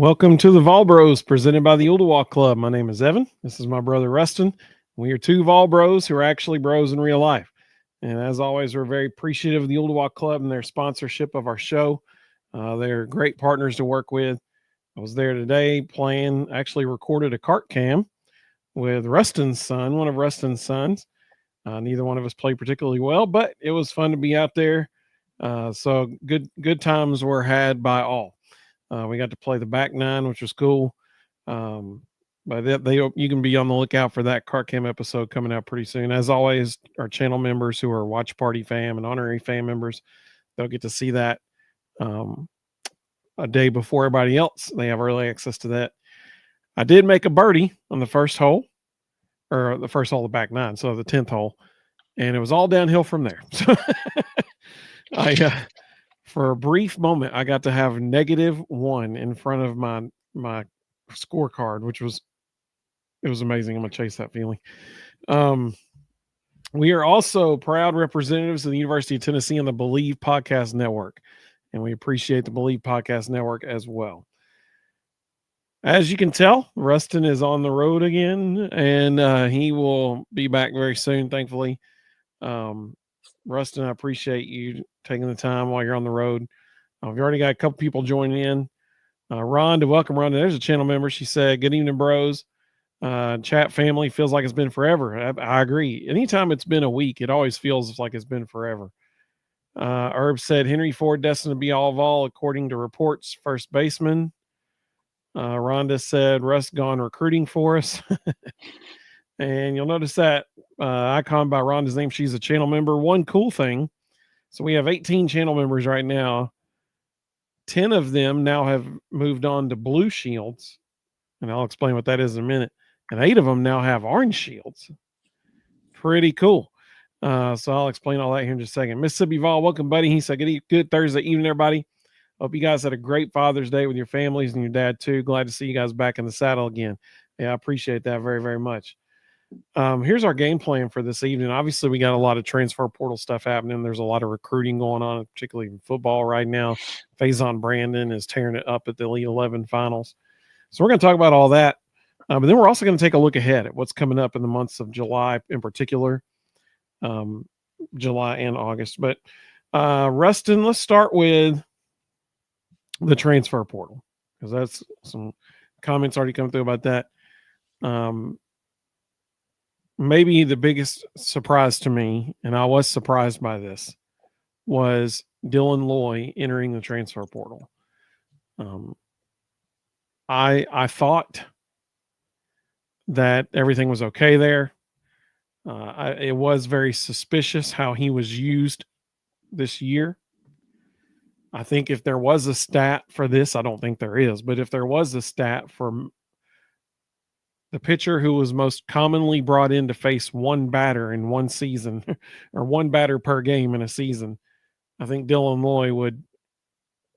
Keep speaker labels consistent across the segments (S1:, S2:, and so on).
S1: Welcome to the Vol Bros presented by the Ooltewah Club. My name is Evan. This is my brother Ruston. We are two Vol Bros who are actually bros in real life. And as always, we're very appreciative of the Ooltewah Club and their sponsorship of our show. They're great partners to work with. I was there today actually recorded a cart cam with Ruston's son, one of Ruston's sons. Neither one of us played particularly well, but it was fun to be out there. So good times were had by all. We got to play the back nine, which was cool. But you can be on the lookout for that cart cam episode coming out pretty soon. As always, our channel members who are Watch Party fam and honorary fam members, they'll get to see that a day before everybody else. They have early access to that. I did make a birdie on the first hole, or the first hole of the back nine, so the 10th hole, and it was all downhill from there. So for a brief moment, I got to have -1 in front of my scorecard, which was amazing. I'm gonna chase that feeling. We are also proud representatives of the University of Tennessee and the Believe Podcast Network, and we appreciate the Believe Podcast Network as well. As you can tell, Ruston is on the road again, and he will be back very soon, thankfully. Ruston, I appreciate you taking the time while you're on the road. We've already got a couple people joining in. Rhonda, welcome, Rhonda. There's a channel member. She said, "Good evening, bros. Chat family, feels like it's been forever." I agree. Anytime it's been a week, it always feels like it's been forever. Herb said, "Henry Ford destined to be all Vol, according to reports, first baseman." Rhonda said, "Russ gone recruiting for us." And you'll notice that icon by Rhonda's name. She's a channel member. One cool thing. So we have 18 channel members right now. 10 of them now have moved on to blue shields. And I'll explain what that is in a minute. And 8 of them now have orange shields. Pretty cool. So I'll explain all that here in just a second. Mississippi Vol, welcome, buddy. He said, good Thursday evening, everybody. Hope you guys had a great Father's Day with your families and your dad, too. Glad to see you guys back in the saddle again. Yeah, I appreciate that very, very much. Here's our game plan for this evening. Obviously, we got a lot of transfer portal stuff happening. There's a lot of recruiting going on, particularly in football right now. Faison Brandon is tearing it up at the Elite 11 finals. So we're going to talk about all that. But then we're also going to take a look ahead at what's coming up in the months of July in particular, July and August. But Ruston, let's start with the transfer portal, because that's some comments already come through about that. Maybe the biggest surprise to me, and I was surprised by this, was Dylan Loy entering the transfer portal. I thought that everything was okay there. It was very suspicious how he was used this year. I think if there was a stat for this, I don't think there is, but if there was a stat for the pitcher who was most commonly brought in to face one batter in one season, or one batter per game in a season, I think Dylan Loy would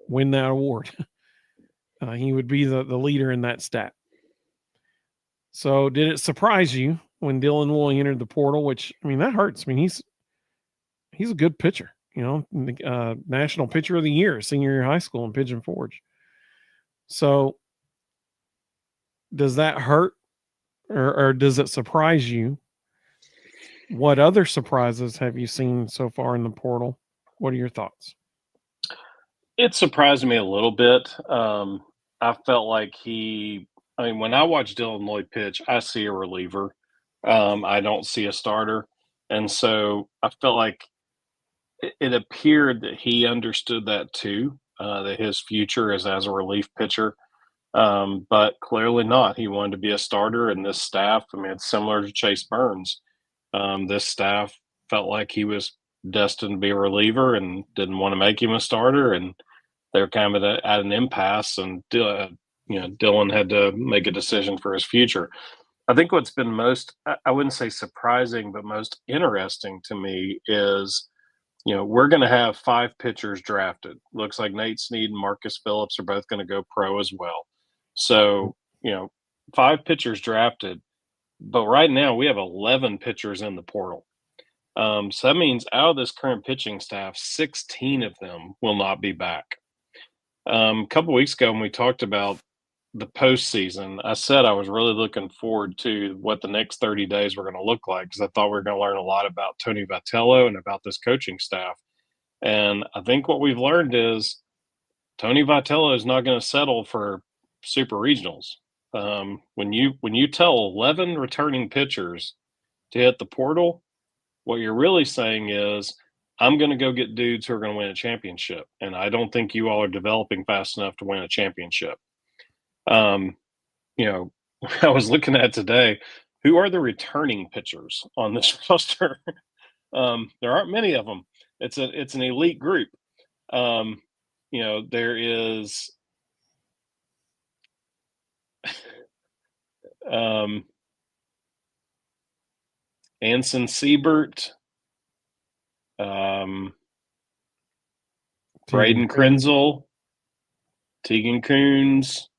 S1: win that award. He would be the leader in that stat. So did it surprise you when Dylan Loy entered the portal? Which, I mean, that hurts. I mean, he's a good pitcher, National Pitcher of the Year, senior year of high school in Pigeon Forge. So does that hurt? Or does it surprise you? What other surprises have you seen so far in the portal? What are your thoughts?
S2: It surprised me a little bit. I felt like when I watch Dylan Loy pitch, I see a reliever. I don't see a starter. And so I felt like it appeared that he understood that too, that his future is as a relief pitcher. But clearly not. He wanted to be a starter, and this staff, I mean, it's similar to Chase Burns. This staff felt like he was destined to be a reliever and didn't want to make him a starter, and they're kind of at an impasse, and Dylan had to make a decision for his future. I think what's been most, I wouldn't say surprising, but most interesting to me is, we're going to have 5 pitchers drafted. Looks like Nate Snead and Marcus Phillips are both going to go pro as well. So, 5 pitchers drafted, but right now we have 11 pitchers in the portal. So that means out of this current pitching staff, 16 of them will not be back. A couple weeks ago when we talked about the postseason, I said I was really looking forward to what the next 30 days were going to look like because I thought we were going to learn a lot about Tony Vitello and about this coaching staff. And I think what we've learned is Tony Vitello is not going to settle for super regionals. When you tell 11 returning pitchers to hit the portal, what you're really saying is, I'm going to go get dudes who are going to win a championship, and I don't think you all are developing fast enough to win a championship. Um, you know, I was looking at today, who are the returning pitchers on this roster? There aren't many of them. It's an elite group. There is Anson Siebert, Braden Krenzel, Tegan Coons,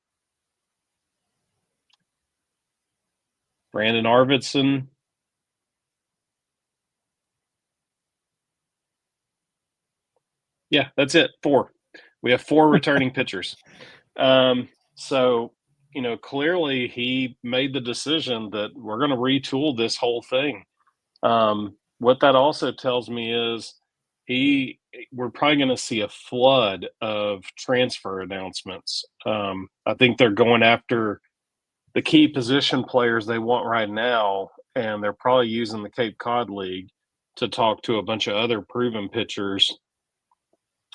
S2: Brandon Arvidsson. Yeah, that's it. 4. We have 4 returning pitchers. So, clearly he made the decision that we're going to retool this whole thing. What that also tells me is we're probably going to see a flood of transfer announcements. I think they're going after the key position players they want right now, and they're probably using the Cape Cod League to talk to a bunch of other proven pitchers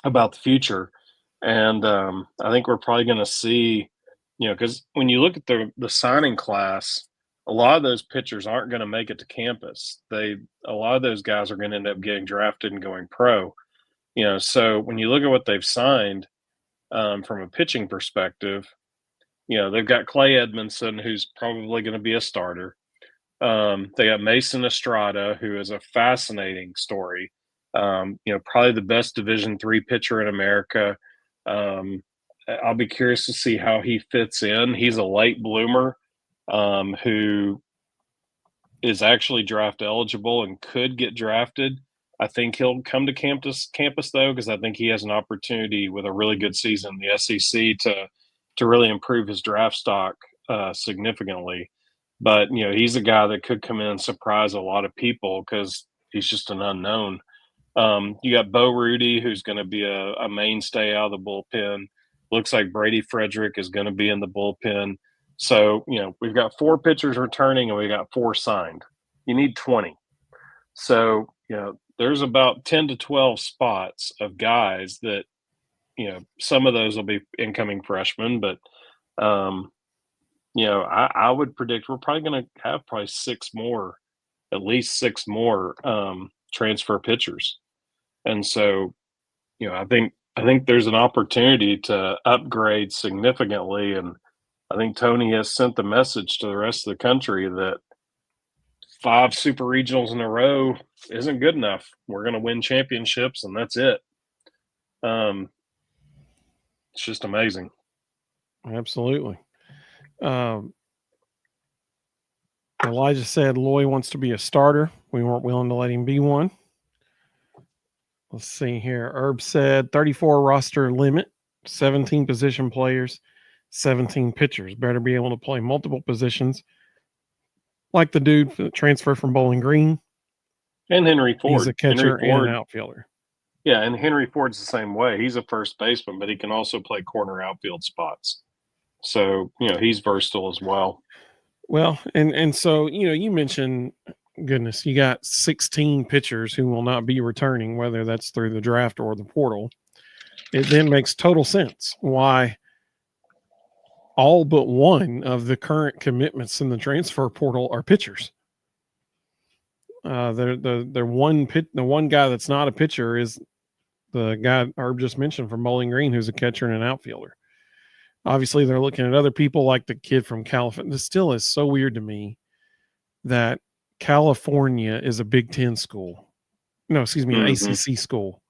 S2: about the future. And I think we're probably going to see, because when you look at the signing class, a lot of those pitchers aren't going to make it to campus. A lot of those guys are going to end up getting drafted and going pro. So when you look at what they've signed from a pitching perspective, they've got Clay Edmondson, who's probably going to be a starter. They got Mason Estrada, who is a fascinating story. Probably the best Division III pitcher in America. I'll be curious to see how he fits in. He's a late bloomer who is actually draft eligible and could get drafted. I think he'll come to campus though, because I think he has an opportunity with a really good season in the SEC to really improve his draft stock significantly. But he's a guy that could come in and surprise a lot of people because he's just an unknown. You got Bo Rudy, who's going to be a mainstay out of the bullpen. Looks like Brady Frederick is going to be in the bullpen. So, we've got 4 pitchers returning and we got 4 signed. You need 20. So, there's about 10 to 12 spots of guys that, some of those will be incoming freshmen, but, I would predict we're probably going to have at least 6 more transfer pitchers. And so, I think there's an opportunity to upgrade significantly. And I think Tony has sent the message to the rest of the country that 5 super regionals in a row isn't good enough. We're going to win championships, and that's it. It's just amazing.
S1: Absolutely. Elijah said Loy wants to be a starter. We weren't willing to let him be one. Let's see here. Herb said 34 roster limit, 17 position players, 17 pitchers. Better be able to play multiple positions. Like the dude that transferred from Bowling Green.
S2: And Henry Ford.
S1: He's a catcher and an outfielder.
S2: Yeah, and Henry Ford's the same way. He's a first baseman, but he can also play corner outfield spots. So, he's versatile as well.
S1: Well, and so, you mentioned, goodness, you got 16 pitchers who will not be returning, whether that's through the draft or the portal. It then makes total sense why all but one of the current commitments in the transfer portal are pitchers. The one guy that's not a pitcher is the guy Herb just mentioned from Bowling Green, who's a catcher and an outfielder. Obviously, they're looking at other people like the kid from California. This still is so weird to me that California is a Big Ten school. No, excuse me, an ACC school.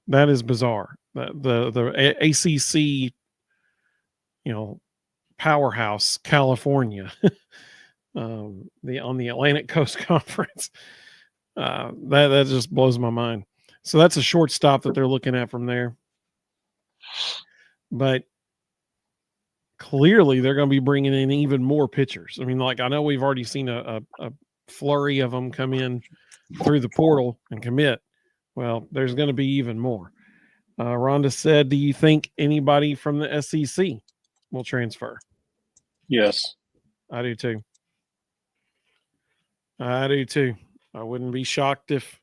S1: That is bizarre. The ACC, powerhouse, California, on the Atlantic Coast Conference. That just blows my mind. So that's a short stop that they're looking at from there. But clearly they're going to be bringing in even more pitchers. I mean, like, I know we've already seen a flurry of them come in through the portal and commit. Well, there's going to be even more. Rhonda said, do you think anybody from the SEC will transfer?
S2: Yes.
S1: I do too. I do too. I wouldn't be shocked if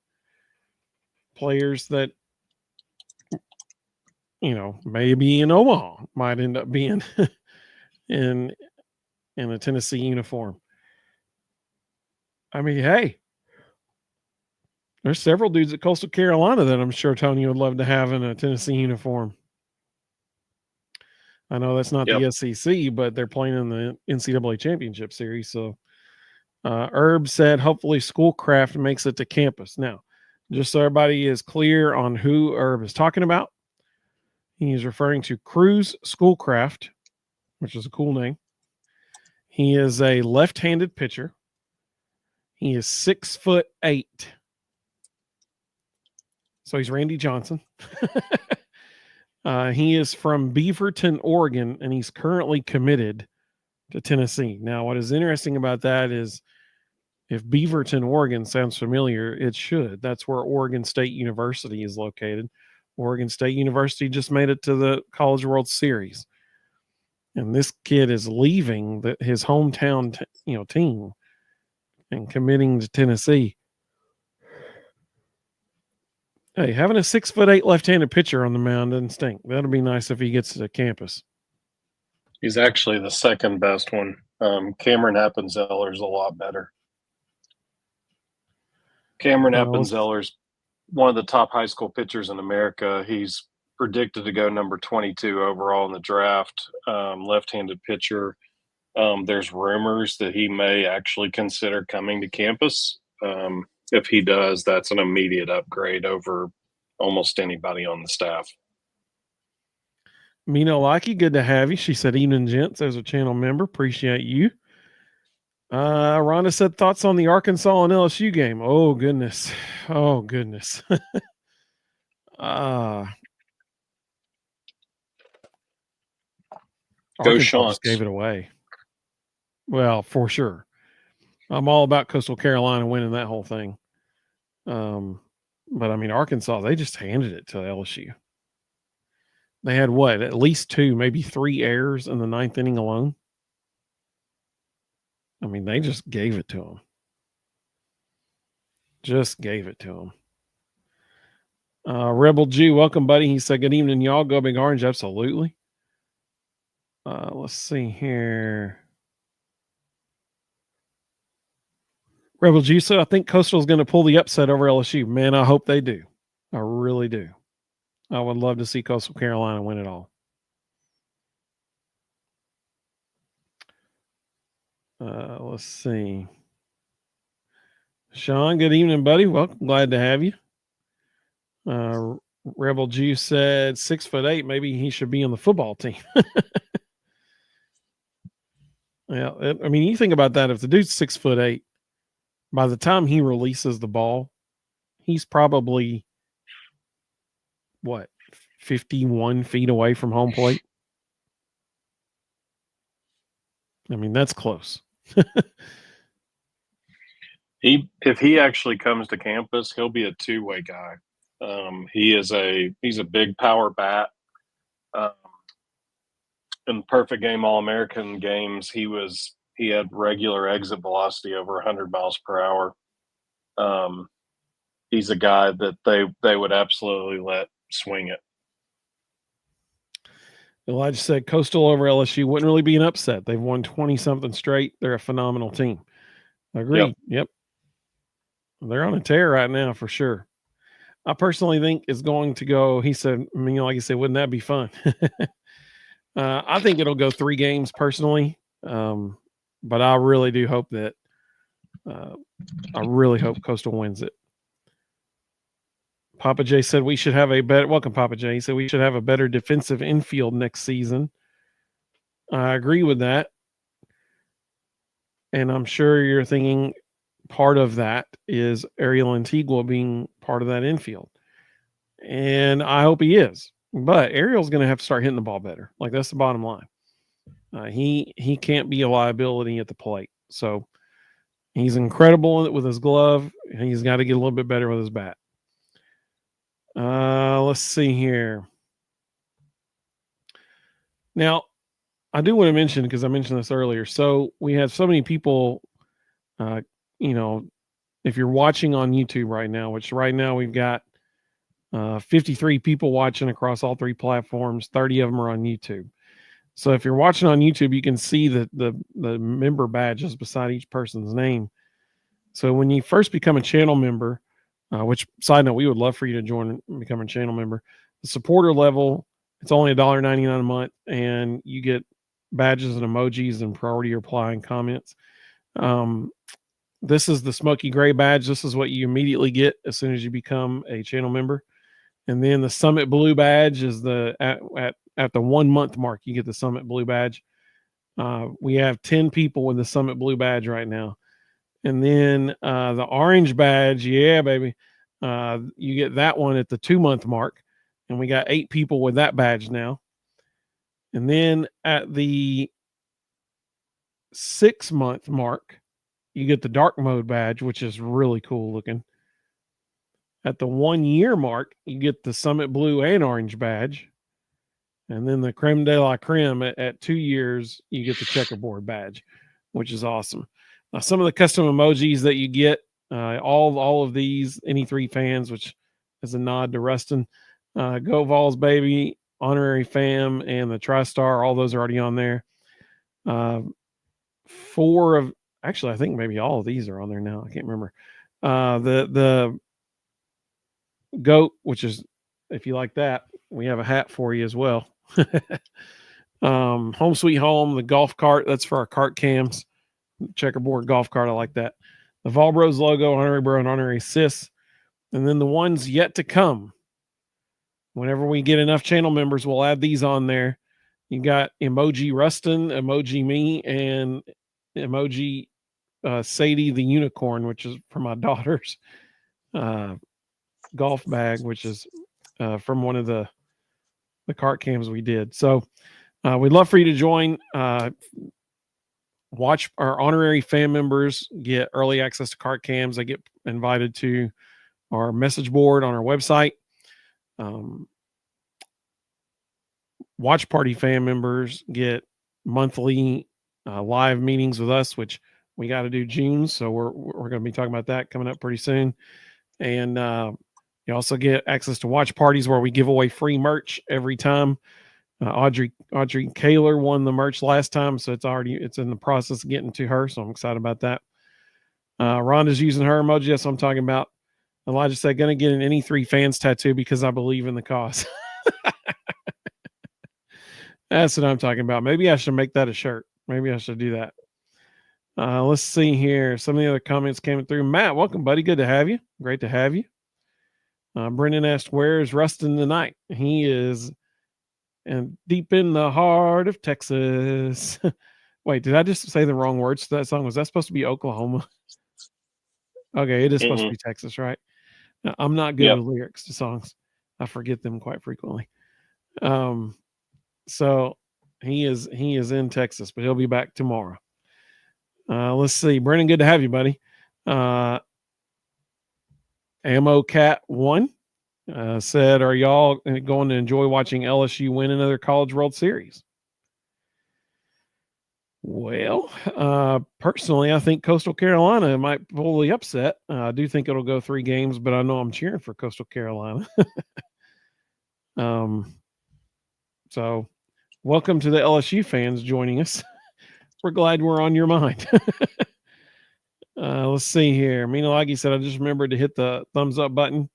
S1: players that, maybe in Omaha might end up being in a Tennessee uniform. I mean, hey, there's several dudes at Coastal Carolina that I'm sure Tony would love to have in a Tennessee uniform. I know that's not the SEC, but they're playing in the NCAA championship series. So Herb said, hopefully Schoolcraft makes it to campus. Now, just so everybody is clear on who Herb is talking about, he is referring to Cruz Schoolcraft, which is a cool name. He is a left-handed pitcher. He is 6'8". So he's Randy Johnson. He is from Beaverton, Oregon, and he's currently committed to Tennessee. Now, what is interesting about that is if Beaverton, Oregon sounds familiar, it should. That's where Oregon State University is located. Oregon State University just made it to the College World Series. And this kid is leaving his hometown team and committing to Tennessee. Hey, having a 6'8" left-handed pitcher on the mound doesn't stink. That'll be nice if he gets to campus.
S2: He's actually the second best one. Cameron Appenzeller's a lot better. Cameron Appenzeller's one of the top high school pitchers in America. He's predicted to go number 22 overall in the draft. Left-handed pitcher. There's rumors that he may actually consider coming to campus. If he does, that's an immediate upgrade over almost anybody on the staff.
S1: Mino Lucky, good to have you. She said, evening, gents. There's a channel member. Appreciate you. Rhonda said, thoughts on the Arkansas and LSU game. Oh, goodness. Oh, goodness.
S2: Go
S1: Arkansas just gave it away. Well, for sure. I'm all about Coastal Carolina winning that whole thing. But I mean, Arkansas, they just handed it to LSU. They had at least 2, maybe 3 errors in the 9th inning alone. I mean, they just gave it to them. Just gave it to them. Rebel Jew, welcome, buddy. He said, good evening, y'all. Go Big Orange. Absolutely. Let's see here. Rebel G said, I think Coastal is going to pull the upset over LSU. Man, I hope they do. I really do. I would love to see Coastal Carolina win it all. Let's see. Sean, good evening, buddy. Welcome. Glad to have you. Rebel G said 6'8". Maybe he should be on the football team. Yeah, I mean, you think about that. If the dude's 6'8", by the time he releases the ball, he's probably 51 feet away from home plate. I mean, that's close.
S2: If he actually comes to campus, he'll be a two-way guy. He's a big power bat. In perfect game All-American games, he had regular exit velocity over 100 miles per hour. He's a guy that they would absolutely let swing it.
S1: Elijah said Coastal over LSU wouldn't really be an upset. They've won 20-something straight. They're a phenomenal team. Agreed. Yep. They're on a tear right now for sure. I personally think it's going to go, he said, I mean, like you said, wouldn't that be fun? I think it'll go 3 games personally. But I really do hope that I really hope Coastal wins it. Papa J said we should have a better, welcome Papa J. He said we should have a better defensive infield next season. I agree with that. And I'm sure you're thinking part of that is Ariel Antigua being part of that infield. And I hope he is. But Ariel's going to have to start hitting the ball better. Like, that's the bottom line. He can't be a liability at the plate. So he's incredible with his glove. He's got to get a little bit better with his bat. Let's see here. Now, I do want to mention, because I mentioned this earlier. So we have so many people, uh, you know, if you're watching on YouTube right now, which right now we've got 53 people watching across all three platforms, 30 of them are on YouTube. So if you're watching on YouTube, you can see the member badges beside each person's name. So when you first become a channel member, which side note, we would love for you to join and become a channel member. The supporter level, it's only $1.99 a month, and you get badges and emojis and priority reply and comments. This is the Smoky Gray badge. This is what you immediately get as soon as you become a channel member. And then the Summit Blue badge is at the 1 month mark, you get the Summit Blue badge. We have 10 people with the Summit Blue badge right now. And then the orange badge, yeah, baby. You get that one at the 2 month mark. And we got 8 people with that badge now. And then at the 6 month mark, you get the dark mode badge, which is really cool looking. At the 1 year mark, you get the Summit Blue and orange badge. And then the creme de la creme at 2 years, you get the checkerboard badge, which is awesome. Some of the custom emojis that you get, all of these, any three fans, which is a nod to Ruston, Go Vols Baby, Honorary Fam, and the TriStar, all those are already on there. Actually, I think maybe all of these are on there now. I can't remember. The goat, which is, if you like that, we have a hat for you as well. Home Sweet Home, the golf cart, that's for our cart cams. Checkerboard golf cart, I like that. The Vol Bros logo, Honorary Bro and Honorary Sis. And then the ones yet to come. Whenever we get enough channel members, we'll add these on there. You got emoji Ruston, emoji me, and emoji Sadie the unicorn, which is for my daughter's golf bag, which is from one of the cart cams we did. So we'd love for you to join. Watch our honorary fan members get early access to cart cams. They get invited to our message board on our website. Watch party fan members get monthly live meetings with us, which we got to do June. So we're going to be talking about that coming up pretty soon. And you also get access to watch parties where we give away free merch every time. Audrey Kaler won the merch last time, so it's in the process of getting to her. So I'm excited about that. Rhonda's using her emoji. That's what I'm talking about. Elijah said, "Going to get an any three fans tattoo because I believe in the cause." That's what I'm talking about. Maybe I should make that a shirt. Maybe I should do that. Let's see here. Some of the other comments came through. Matt, welcome, buddy. Good to have you. Great to have you. Brendan asked, "Where is Ruston tonight?" He is deep in the heart of Texas. Wait, did I just say the wrong words to that song? Was that supposed to be Oklahoma? Okay, it is supposed to be Texas, right? I'm not good with lyrics to songs. I forget them quite frequently. So he is in Texas, but he'll be back tomorrow. Let's see. Brennan, good to have you, buddy. Ammo Cat 1 said, "Are y'all going to enjoy watching LSU win another College World Series?" Well, personally, I think Coastal Carolina might pull the upset. I do think it'll go 3 games, but I know I'm cheering for Coastal Carolina. So welcome to the LSU fans joining us. We're glad we're on your mind. Let's see here. Minalagi said, "I just remembered to hit the thumbs up button."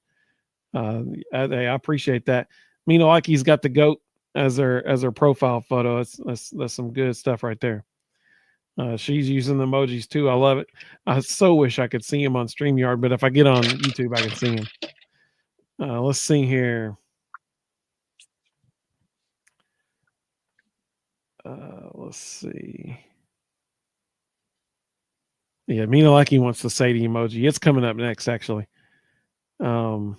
S1: I appreciate that. Minalagi's got the goat as her profile photo. That's some good stuff right there. She's using the emojis too. I love it. I so wish I could see him on StreamYard, but if I get on YouTube, I can see him. Let's see here. Let's see. Yeah, Minalagi wants the Sadie emoji. It's coming up next, actually. Herb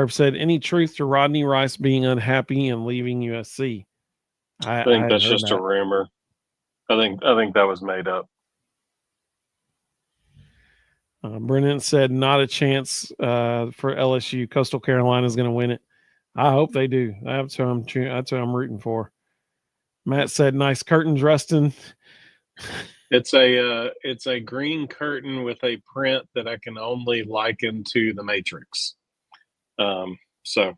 S1: said, "Any truth to Rodney Rice being unhappy and leaving USC?"
S2: I think that's just a rumor. I think that was made up.
S1: Brennan said not a chance for LSU. Coastal Carolina is going to win it. I hope they do. That's what I'm rooting for. Matt said nice curtains, Ruston.
S2: It's a green curtain with a print that I can only liken to the Matrix. So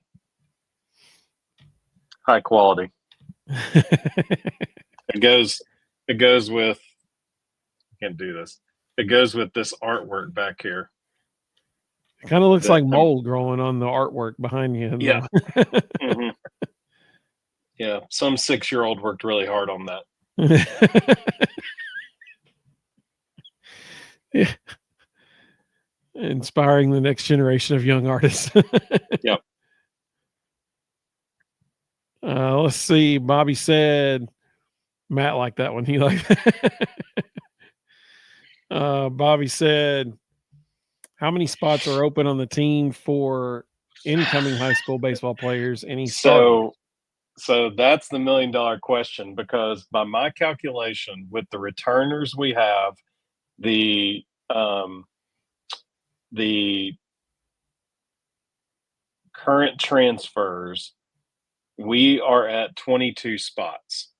S2: high quality. It goes with, I can't do this. It goes with this artwork back here.
S1: It kind of looks like mold growing on the artwork behind you.
S2: Yeah. Mm-hmm. Yeah. Some 6-year-old worked really hard on that.
S1: Yeah. Inspiring the next generation of young artists.
S2: Yep.
S1: Let's see. Bobby said, Matt liked that one. He liked that. Bobby said, how many spots are open on the team for incoming high school baseball players?
S2: So that's the $1 million question, because by my calculation, with the returners we have, the current transfers, we are at 22 spots.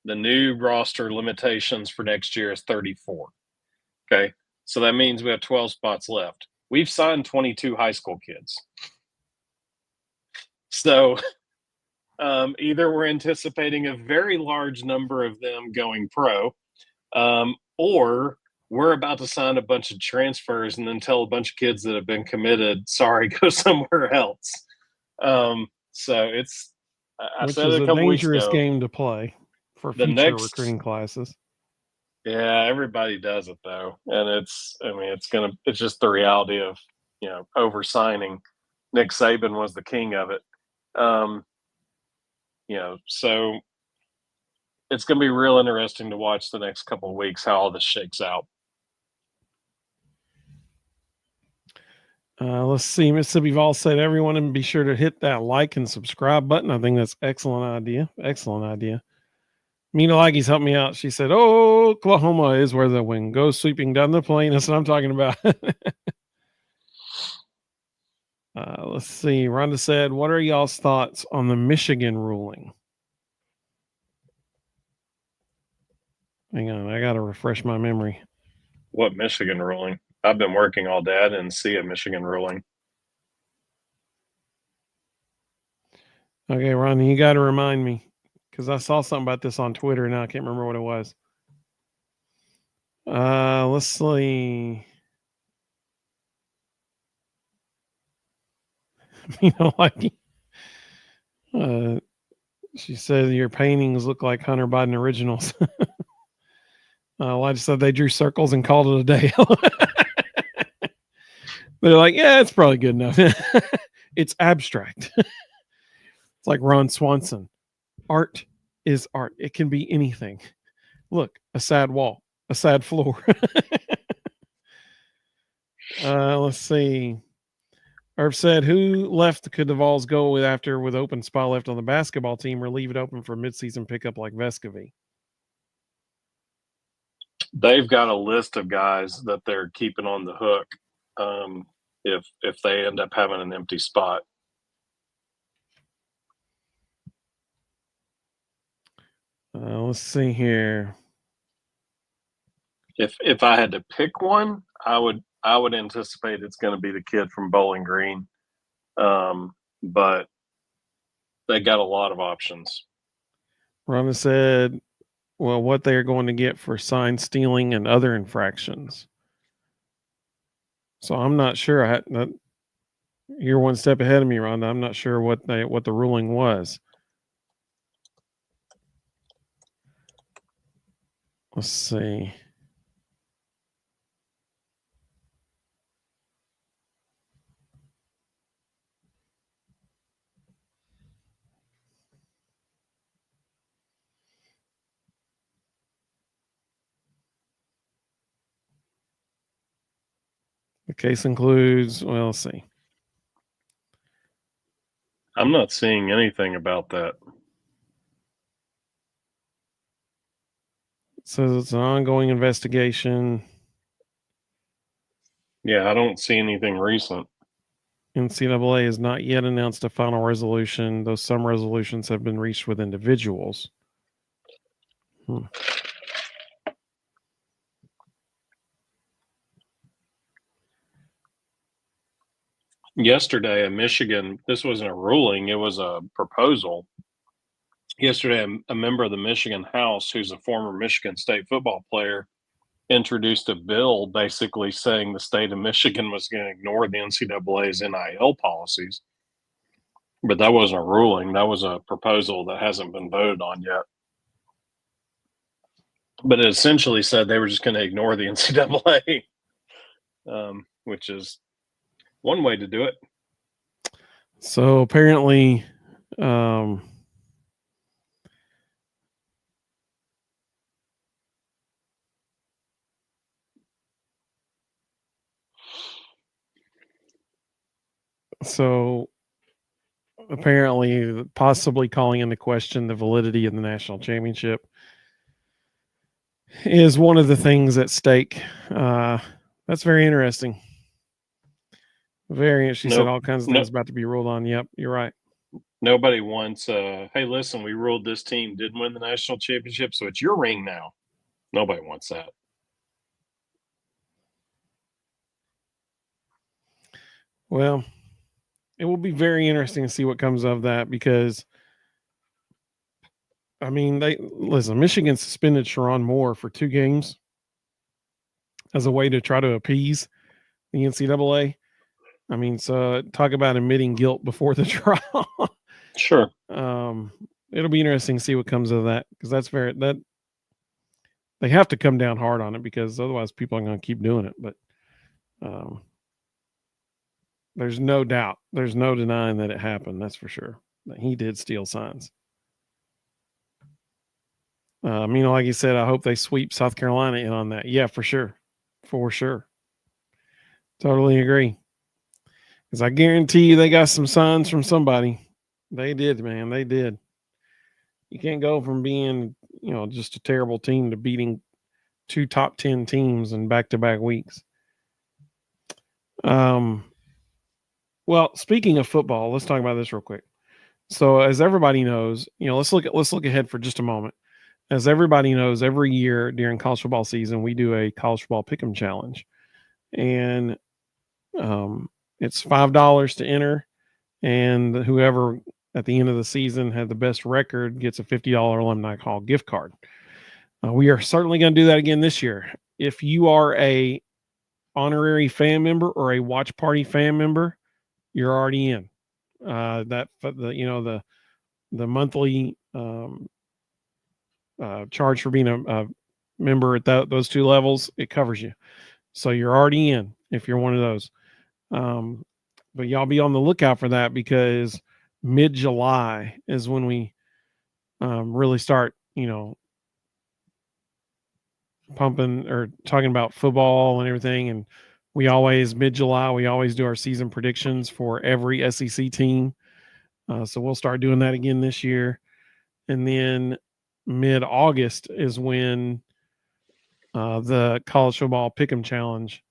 S2: The new roster limitations for next year is 34. Okay. So that means we have 12 spots left. We've signed 22 high school kids. So either we're anticipating a very large number of them going pro, or we're about to sign a bunch of transfers and then tell a bunch of kids that have been committed, sorry, go somewhere else. So it's, I said it a couple weeks ago,
S1: dangerous game to play for future recruiting classes.
S2: Yeah, everybody does it though, and it's just the reality of, over-signing. Nick Saban was the king of it. So it's going to be real interesting to watch the next couple of weeks how all this shakes out.
S1: Let's see. Mississippi Vol said, everyone, and be sure to hit that like and subscribe button. I think that's excellent idea. Excellent idea. Mina Laggy's helped me out. She said, Oklahoma is where the wind goes sweeping down the plain. That's what I'm talking about. Let's see. Rhonda said, what are y'all's thoughts on the Michigan ruling? Hang on. I got to refresh my memory.
S2: What Michigan ruling? I've been working all day. I didn't see a Michigan ruling.
S1: Okay, Rhonda, you got to remind me, because I saw something about this on Twitter. Now I can't remember what it was. Let's see. She said your paintings look like Hunter Biden originals. I just said they drew circles and called it a day. They're like, yeah, it's probably good enough. It's abstract. It's like Ron Swanson. Art is art. It can be anything. Look, a sad wall, a sad floor. Let's see. Irv said, who left could the Vols go with after with open spot left on the basketball team, or leave it open for midseason pickup like Vescovy?
S2: They've got a list of guys that they're keeping on the hook if they end up having an empty spot.
S1: Let's see here.
S2: If I had to pick one, I would anticipate it's going to be the kid from Bowling Green, but they got a lot of options.
S1: Rhonda said, well, what they are going to get for sign stealing and other infractions. So I'm not sure. You're one step ahead of me, Rhonda. I'm not sure what the ruling was. Let's see. The case includes, well, let's see.
S2: I'm not seeing anything about that.
S1: says it's an ongoing investigation.
S2: Yeah, I don't see anything recent.
S1: NCAA has not yet announced a final resolution, though some resolutions have been reached with individuals.
S2: Yesterday in Michigan, this wasn't a ruling, it was a proposal. Yesterday, a member of the Michigan House, who's a former Michigan State football player, introduced a bill basically saying the state of Michigan was going to ignore the NCAA's NIL policies. But that wasn't a ruling. That was a proposal that hasn't been voted on yet. But it essentially said they were just going to ignore the NCAA, which is one way to do it.
S1: So apparently, possibly calling into question the validity of the national championship is one of the things at stake. That's very interesting. She said all kinds of things about to be ruled on. Yep, you're right.
S2: Nobody wants, hey, listen, we ruled this team didn't win the national championship, so it's your ring now. Nobody wants that.
S1: Well, it will be very interesting to see what comes of that because, I mean, Michigan suspended Sharon Moore for 2 games as a way to try to appease the NCAA. I mean, so talk about admitting guilt before the trial.
S2: Sure.
S1: It'll be interesting to see what comes of that because they have to come down hard on it because otherwise people are going to keep doing it. But there's no doubt, there's no denying that it happened. That's for sure. That he did steal signs. Like you said, I hope they sweep South Carolina in on that. Yeah, for sure. Totally agree. Because I guarantee you they got some signs from somebody. They did, man. They did. You can't go from being, just a terrible team to beating 2 top 10 teams in back-to-back weeks. Well, speaking of football, let's talk about this real quick. So as everybody knows, let's look ahead for just a moment. As everybody knows, every year during college football season, we do a college football pick'em challenge. And it's $5 to enter. And whoever at the end of the season had the best record gets a $50 Alumni Hall gift card. We are certainly going to do that again this year. If you are a honorary fan member or a watch party fan member, you're already in. The monthly charge for being a member at those 2 levels, it covers you. So you're already in if you're one of those. But y'all be on the lookout for that because mid-July is when we really start, pumping or talking about football and everything. And mid-July, we always do our season predictions for every SEC team. So we'll start doing that again this year. And then mid-August is when the college football pick'em challenge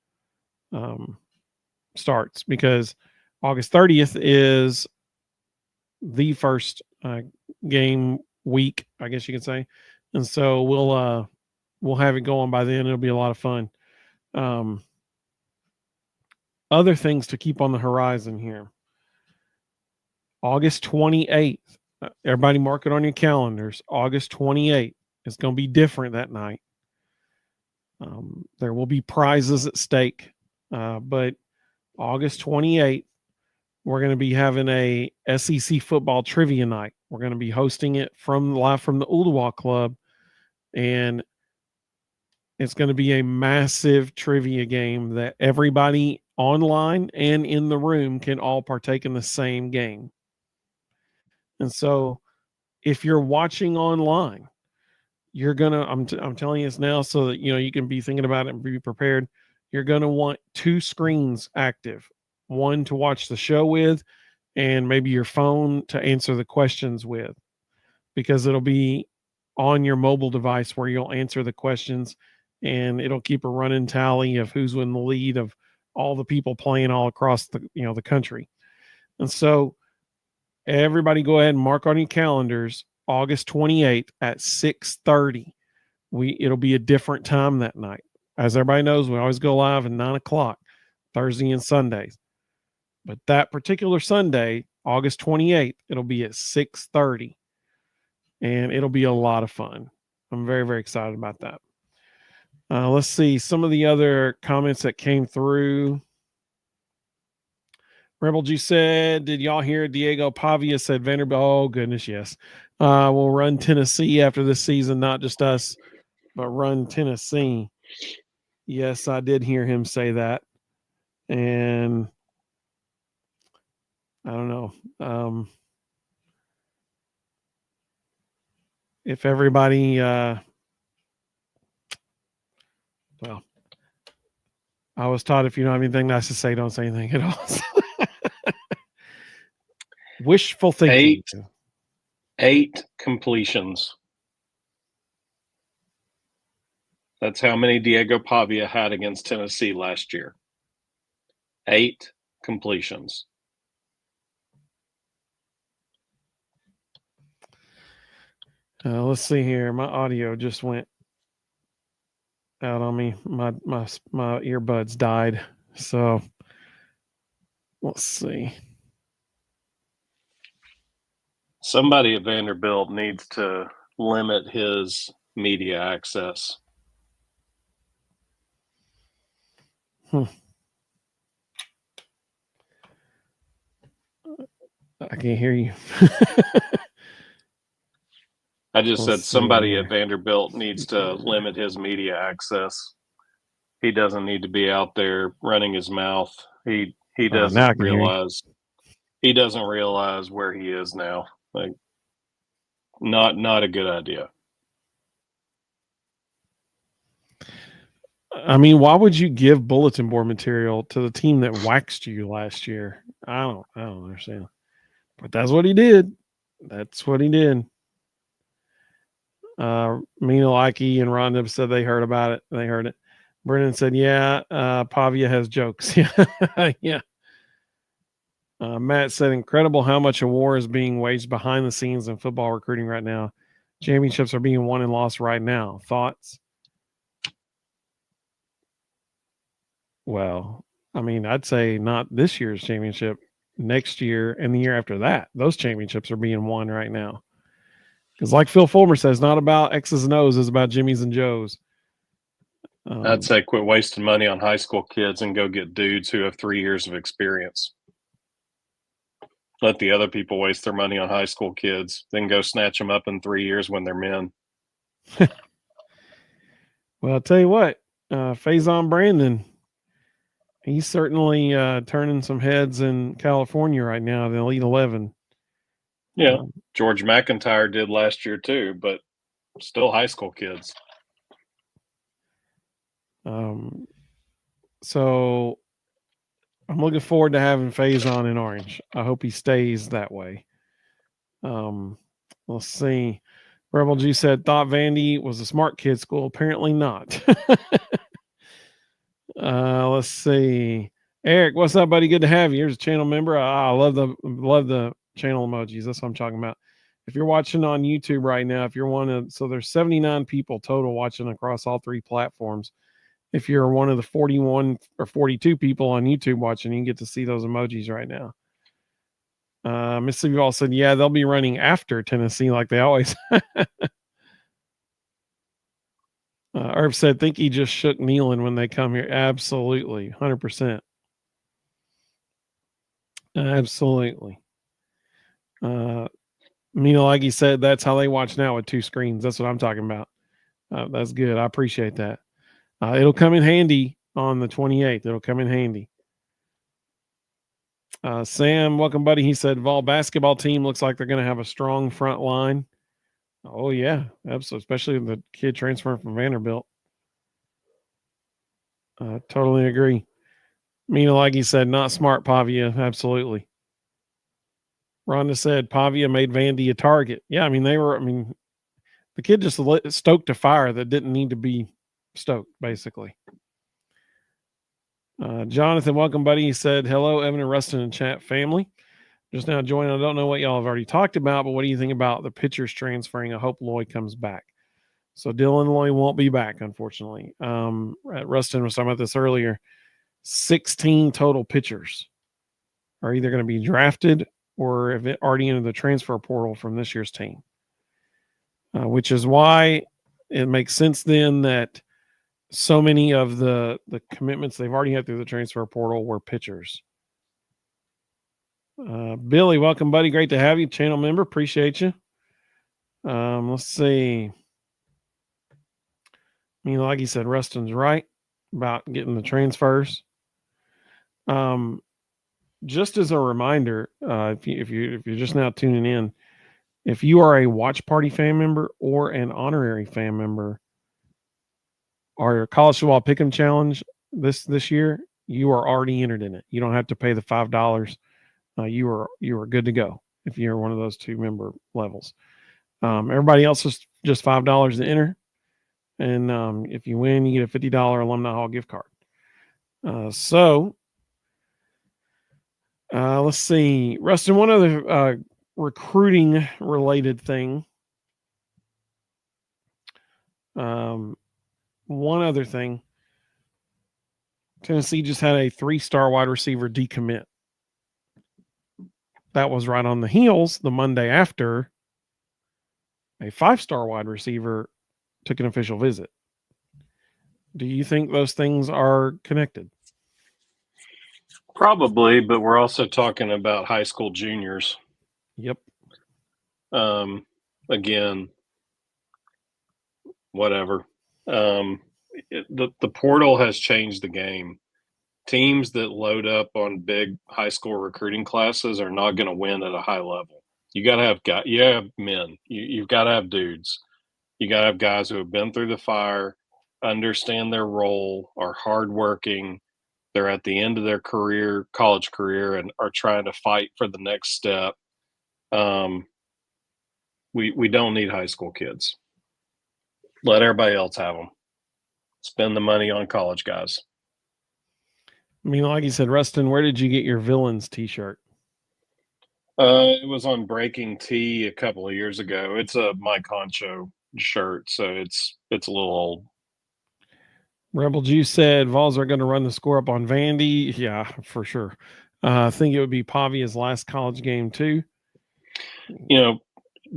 S1: starts, because August 30th is the first game week, I guess you could say. And so we'll have it going by then. It'll be a lot of fun. Other things to keep on the horizon here. August 28th. Everybody mark it on your calendars. August 28th. It's going to be different that night. There will be prizes at stake. But August 28th, we're going to be having a SEC football trivia night. We're going to be hosting it live from the Ooltewah Club. And it's going to be a massive trivia game that everybody online and in the room can all partake in the same game. And so if you're watching online, you're going to, I'm telling you this now so that, you can be thinking about it and be prepared. You're going to want 2 screens active, one to watch the show with, and maybe your phone to answer the questions with, because it'll be on your mobile device where you'll answer the questions, and it'll keep a running tally of who's in the lead of all the people playing all across the country. And so everybody go ahead and mark on your calendars August 28th at 6:30. It'll be a different time that night. As everybody knows, we always go live at 9 o'clock, Thursday and Sundays. But that particular Sunday, August 28th, it'll be at 6:30. And it'll be a lot of fun. I'm very, very excited about that. Let's see some of the other comments that came through. Rebel G said, did y'all hear Diego Pavia said Vanderbilt? Oh, goodness, yes. We'll run Tennessee after this season, not just us, but run Tennessee. Yes, I did hear him say that. And I don't know. If everybody, well, I was taught if you don't have anything nice to say, don't say anything at all. Wishful thinking.
S2: 8 completions. That's how many Diego Pavia had against Tennessee last year. 8 completions.
S1: Let's see here. My audio just went out on me. My earbuds died. So let's see.
S2: Somebody at Vanderbilt needs to limit his media access.
S1: I can't hear you.
S2: I just said somebody at Vanderbilt needs to limit his media access. He doesn't need to be out there running his mouth. He doesn't realize. He doesn't realize where he is now. Like, not a good idea.
S1: I mean, why would you give bulletin board material to the team that waxed you last year? I don't understand. But that's what he did. That's what he did. Mina Likey and Rhonda said they heard about it. They heard it. Brennan said, yeah, Pavia has jokes. Yeah. Matt said, incredible how much a war is being waged behind the scenes in football recruiting right now. Championships are being won and lost right now. Thoughts? Well, I mean, I'd say not this year's championship, next year and the year after that. Those championships are being won right now. Because like Phil Fulmer says, not about X's and O's, it's about Jimmy's and Joe's.
S2: I'd say quit wasting money on high school kids and go get dudes who have 3 years of experience. Let the other people waste their money on high school kids, then go snatch them up in 3 years when they're men.
S1: Well, I'll tell you what, Faison Brandon, he's certainly turning some heads in California right now, the Elite 11.
S2: Yeah, George McIntyre did last year too, but still high school kids.
S1: So I'm looking forward to having Faison in Orange. I hope he stays that way. Let's see. Rebel G said, thought Vandy was a smart kid school. Apparently not. Let's see. Eric, what's up, buddy? Good to have you. Here's a channel member. I love the channel emojis. That's what I'm talking about. If you're watching on YouTube right now, if you're one of, so there's 79 people total watching across all 3 platforms. If you're one of the 41 or 42 people on YouTube watching, you can get to see those emojis right now. Mississippi Ball said, yeah, they'll be running after Tennessee like they always. Herb said, think he just shook Nealon when they come here. Absolutely. 100%. Absolutely. Mina Laggy said, that's how they watch now with 2 screens. That's what I'm talking about. That's good. I appreciate that. It'll come in handy on the 28th. It'll come in handy. Sam, welcome, buddy. He said, Vol basketball team looks like they're going to have a strong front line. Oh, yeah, absolutely. Especially the kid transferring from Vanderbilt. Totally agree. Mina Laggy said, not smart, Pavia. Absolutely. Rhonda said, Pavia made Vandy a target. Yeah, I mean, The kid just stoked a fire that didn't need to be stoked, basically. Jonathan, welcome, buddy. He said, hello, Evan and Ruston and chat family. Just now joined. I don't know what y'all have already talked about, but what do you think about the pitchers transferring? I hope Loy comes back. So Dylan Loy won't be back, unfortunately. Ruston was talking about this earlier. 16 total pitchers are either going to be drafted or have already entered the transfer portal from this year's team, which is why it makes sense then that so many of the commitments they've already had through the transfer portal were pitchers. Billy, welcome, buddy. Great to have you. Channel member. Appreciate you. Let's see. Like you said, Ruston's right about getting the transfers. Just as a reminder, if you're just now tuning in, if you are a Watch Party fan member or an honorary fan member, our College Football Pick'em Challenge this year, you are already entered in it. You don't have to pay the $5. You are good to go if you're one of those two member levels. Everybody else is just $5 to enter, and if you win, you get a $50 Alumni Hall gift card. Let's see, Ruston. One other recruiting related thing. One other thing. Tennessee just had a 3-star wide receiver decommit. That was right on the heels the Monday after a 5-star wide receiver took an official visit. Do you think those things are connected?
S2: Probably, but we're also talking about high school juniors.
S1: Yep.
S2: Again, whatever. The portal has changed the game. Teams that load up on big high school recruiting classes are not going to win at a high level. You got to have guys. You have men. You've got to have dudes. You got to have guys who have been through the fire, understand their role, are hardworking. They're at the end of their career, college career, and are trying to fight for the next step. We don't need high school kids. Let everybody else have them. Spend the money on college guys.
S1: Like you said, Ruston, where did you get your Villains t-shirt?
S2: It was on Breaking Tea a couple of years ago. It's a Mike Honcho shirt, so it's a little old.
S1: Rebel Juice said Vols are going to run the score up on Vandy. Yeah, for sure. I think it would be Pavia's last college game too.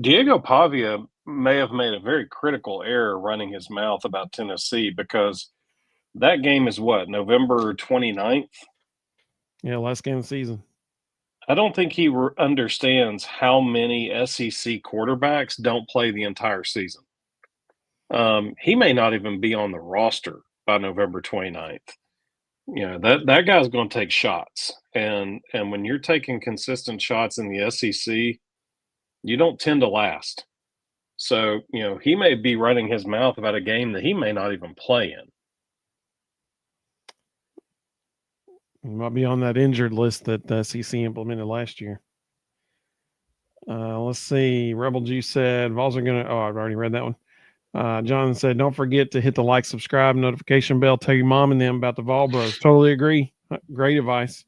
S2: Diego Pavia may have made a very critical error running his mouth about Tennessee, because that game is what, November 29th?
S1: Yeah, last game of the season.
S2: I don't think he understands how many SEC quarterbacks don't play the entire season. He may not even be on the roster by November 29th. That guy's going to take shots. And when you're taking consistent shots in the SEC, you don't tend to last. So, he may be running his mouth about a game that he may not even play in.
S1: He might be on that injured list that the SEC implemented last year. Let's see. Rebel Juice said Vols are going to. Oh, I've already read that one. John said, don't forget to hit the like, subscribe, notification bell. Tell your mom and them about the Vol Bros. Totally agree. Great advice.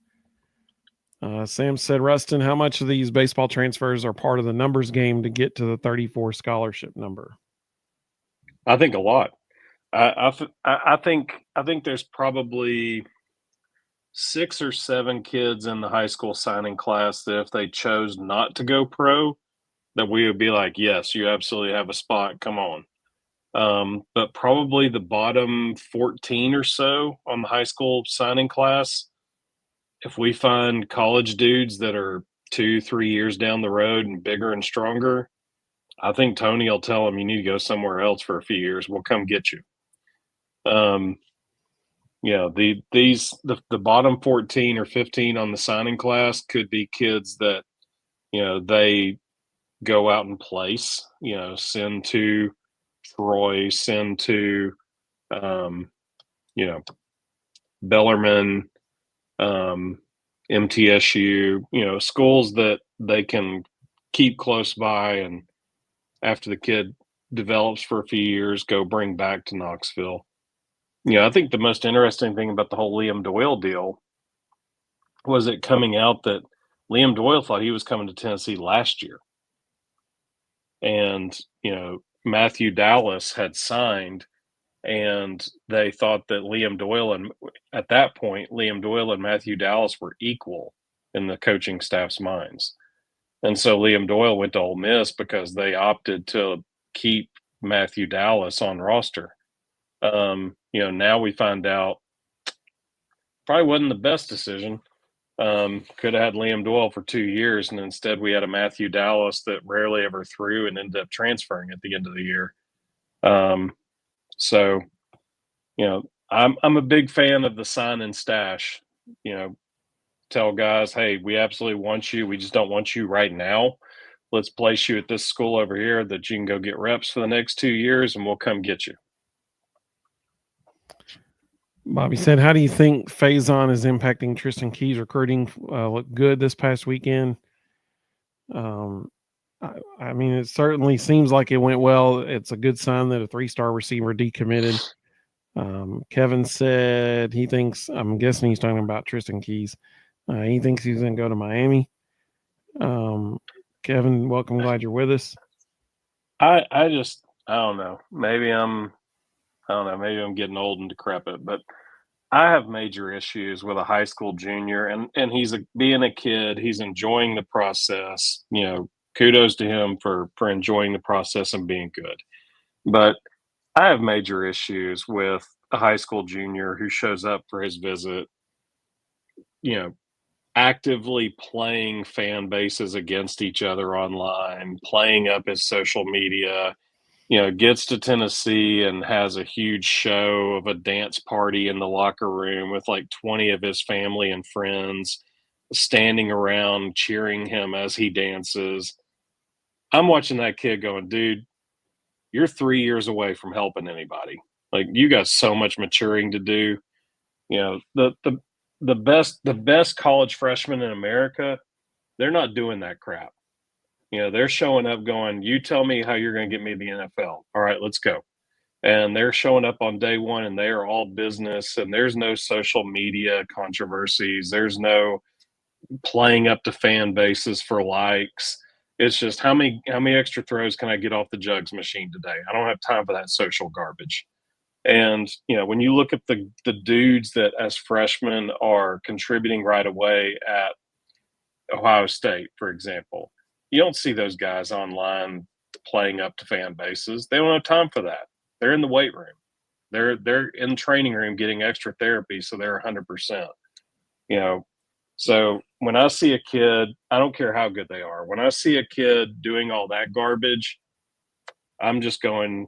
S1: Sam said, Ruston, how much of these baseball transfers are part of the numbers game to get to the 34 scholarship number?
S2: I think a lot. I think there's probably 6 or 7 kids in the high school signing class that if they chose not to go pro, that we would be like, yes, you absolutely have a spot. Come on. But probably the bottom 14 or so on the high school signing class, if we find college dudes that are 2-3 years down the road and bigger and stronger, I think Tony will tell them, you need to go somewhere else for a few years. We'll come get you. The bottom 14 or 15 on the signing class could be kids that, they go out and place, send to Troy, send to, Bellarmine, MTSU, schools that they can keep close by. And after the kid develops for a few years, go bring back to Knoxville. I think the most interesting thing about the whole Liam Doyle deal was it coming out that Liam Doyle thought he was coming to Tennessee last year. And, Matthew Dallas had signed, and they thought that at that point, Liam Doyle and Matthew Dallas were equal in the coaching staff's minds. And so Liam Doyle went to Ole Miss because they opted to keep Matthew Dallas on roster. Now we find out probably wasn't the best decision. Could have had Liam Doyle for 2 years, and instead we had a Matthew Dallas that rarely ever threw and ended up transferring at the end of the year. So, I'm a big fan of the sign and stash. Tell guys, hey, we absolutely want you. We just don't want you right now. Let's place you at this school over here that you can go get reps for the next 2 years, and we'll come get you.
S1: Bobby said, how do you think Faison is impacting Tristan Key's recruiting? Looked good this past weekend. I mean, it certainly seems like it went well. It's a good sign that a 3-star receiver decommitted. Kevin said he thinks, I'm guessing he's talking about Tristan Keys. He thinks he's going to go to Miami. Kevin, welcome. Glad you're with us.
S2: I don't know. Maybe I'm getting old and decrepit, but I have major issues with a high school junior, and he's being a kid. He's enjoying the process. Kudos to him for enjoying the process and being good. But I have major issues with a high school junior who shows up for his visit, actively playing fan bases against each other online, playing up his social media, gets to Tennessee and has a huge show of a dance party in the locker room with like 20 of his family and friends standing around cheering him as he dances. I'm watching that kid going, dude, you're 3 years away from helping anybody. Like, you got so much maturing to do. The best college freshmen in America, they're not doing that crap. They're showing up going, you tell me how you're going to get me to the NFL. All right, let's go. And they're showing up on day one, and they are all business, and there's no social media controversies. There's no playing up to fan bases for likes. It's just how many extra throws can I get off the jugs machine today? I don't have time for that social garbage. And, when you look at the dudes that as freshmen are contributing right away at Ohio State, for example, you don't see those guys online playing up to fan bases. They don't have time for that. They're in the weight room. They're in the training room getting extra therapy, so they're 100%. So when I see a kid, I don't care how good they are. When I see a kid doing all that garbage, I'm just going,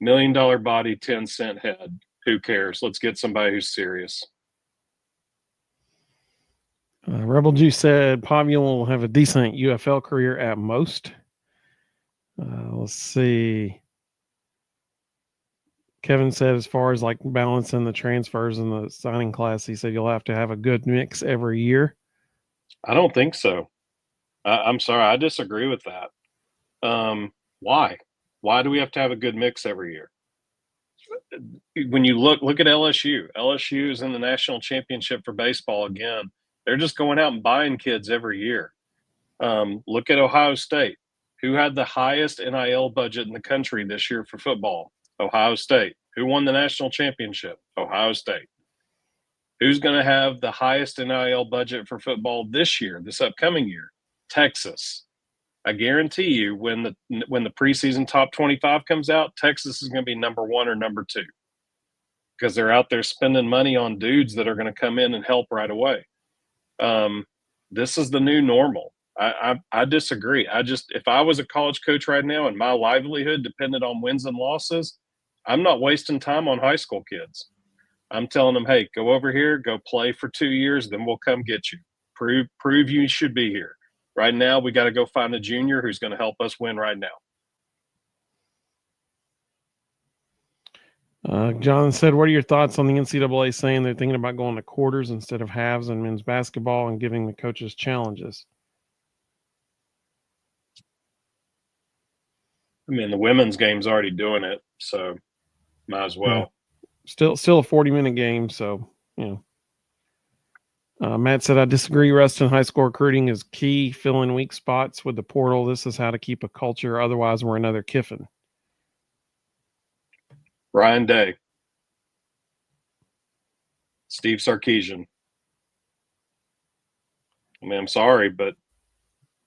S2: $1 million body, 10-cent head. Who cares? Let's get somebody who's serious.
S1: Rebel Juice said Pavia will have a decent UFL career at most. Let's see. Kevin said, as far as like balancing the transfers and the signing class, he said you'll have to have a good mix every year.
S2: I don't think so. I'm sorry. I disagree with that. Why? Why do we have to have a good mix every year? When you look at LSU, LSU is in the national championship for baseball again. They're just going out and buying kids every year. Look at Ohio State, who had the highest NIL budget in the country this year for football. Ohio State. Who won the national championship? Ohio State. Who's going to have the highest NIL budget for football this year, this upcoming year? Texas. I guarantee you when the preseason top 25 comes out, Texas is going to be number 1 or number 2 because they're out there spending money on dudes that are going to come in and help right away. This is the new normal. I disagree. If I was a college coach right now and my livelihood depended on wins and losses, I'm not wasting time on high school kids. I'm telling them, hey, go over here, go play for 2 years, then we'll come get you. Prove you should be here. Right now, we got to go find a junior who's going to help us win right now.
S1: John said, what are your thoughts on the NCAA saying they're thinking about going to quarters instead of halves in men's basketball and giving the coaches challenges?
S2: I mean, the women's game's already doing it, so might as well.
S1: Yeah. Still a 40-minute game, so Matt said, I disagree. Ruston high school recruiting is key. Fill in weak spots with the portal. This is how to keep a culture. Otherwise, we're another Kiffin.
S2: Ryan Day. Steve Sarkisian. I mean, I'm sorry, but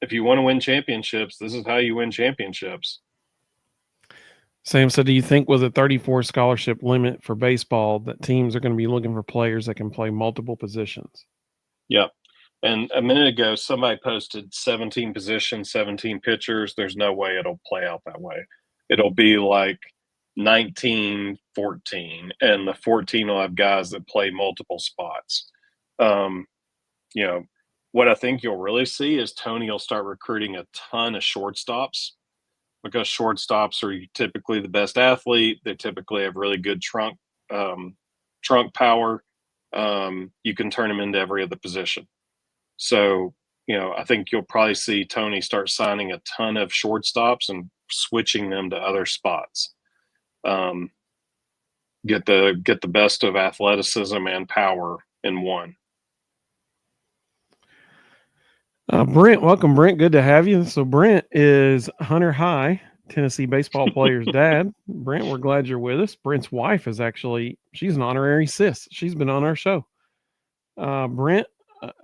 S2: if you want to win championships, this is how you win championships.
S1: Sam said, do you think with a 34 scholarship limit for baseball that teams are going to be looking for players that can play multiple positions?
S2: Yep. And a minute ago, somebody posted 17 positions, 17 pitchers. There's no way it'll play out that way. It'll be like 19, 14, and the 14 will have guys that play multiple spots. What I think you'll really see is Tony will start recruiting a ton of shortstops because shortstops are typically the best athlete. They typically have really good trunk power. You can turn them into every other position. So, I think you'll probably see Tony start signing a ton of shortstops and switching them to other spots. Get the best of athleticism and power in one.
S1: Brent, welcome, Brent. Good to have you. So Brent is Hunter High, Tennessee baseball player's dad. Brent, we're glad you're with us. Brent's wife is she's an honorary sis. She's been on our show. Brent,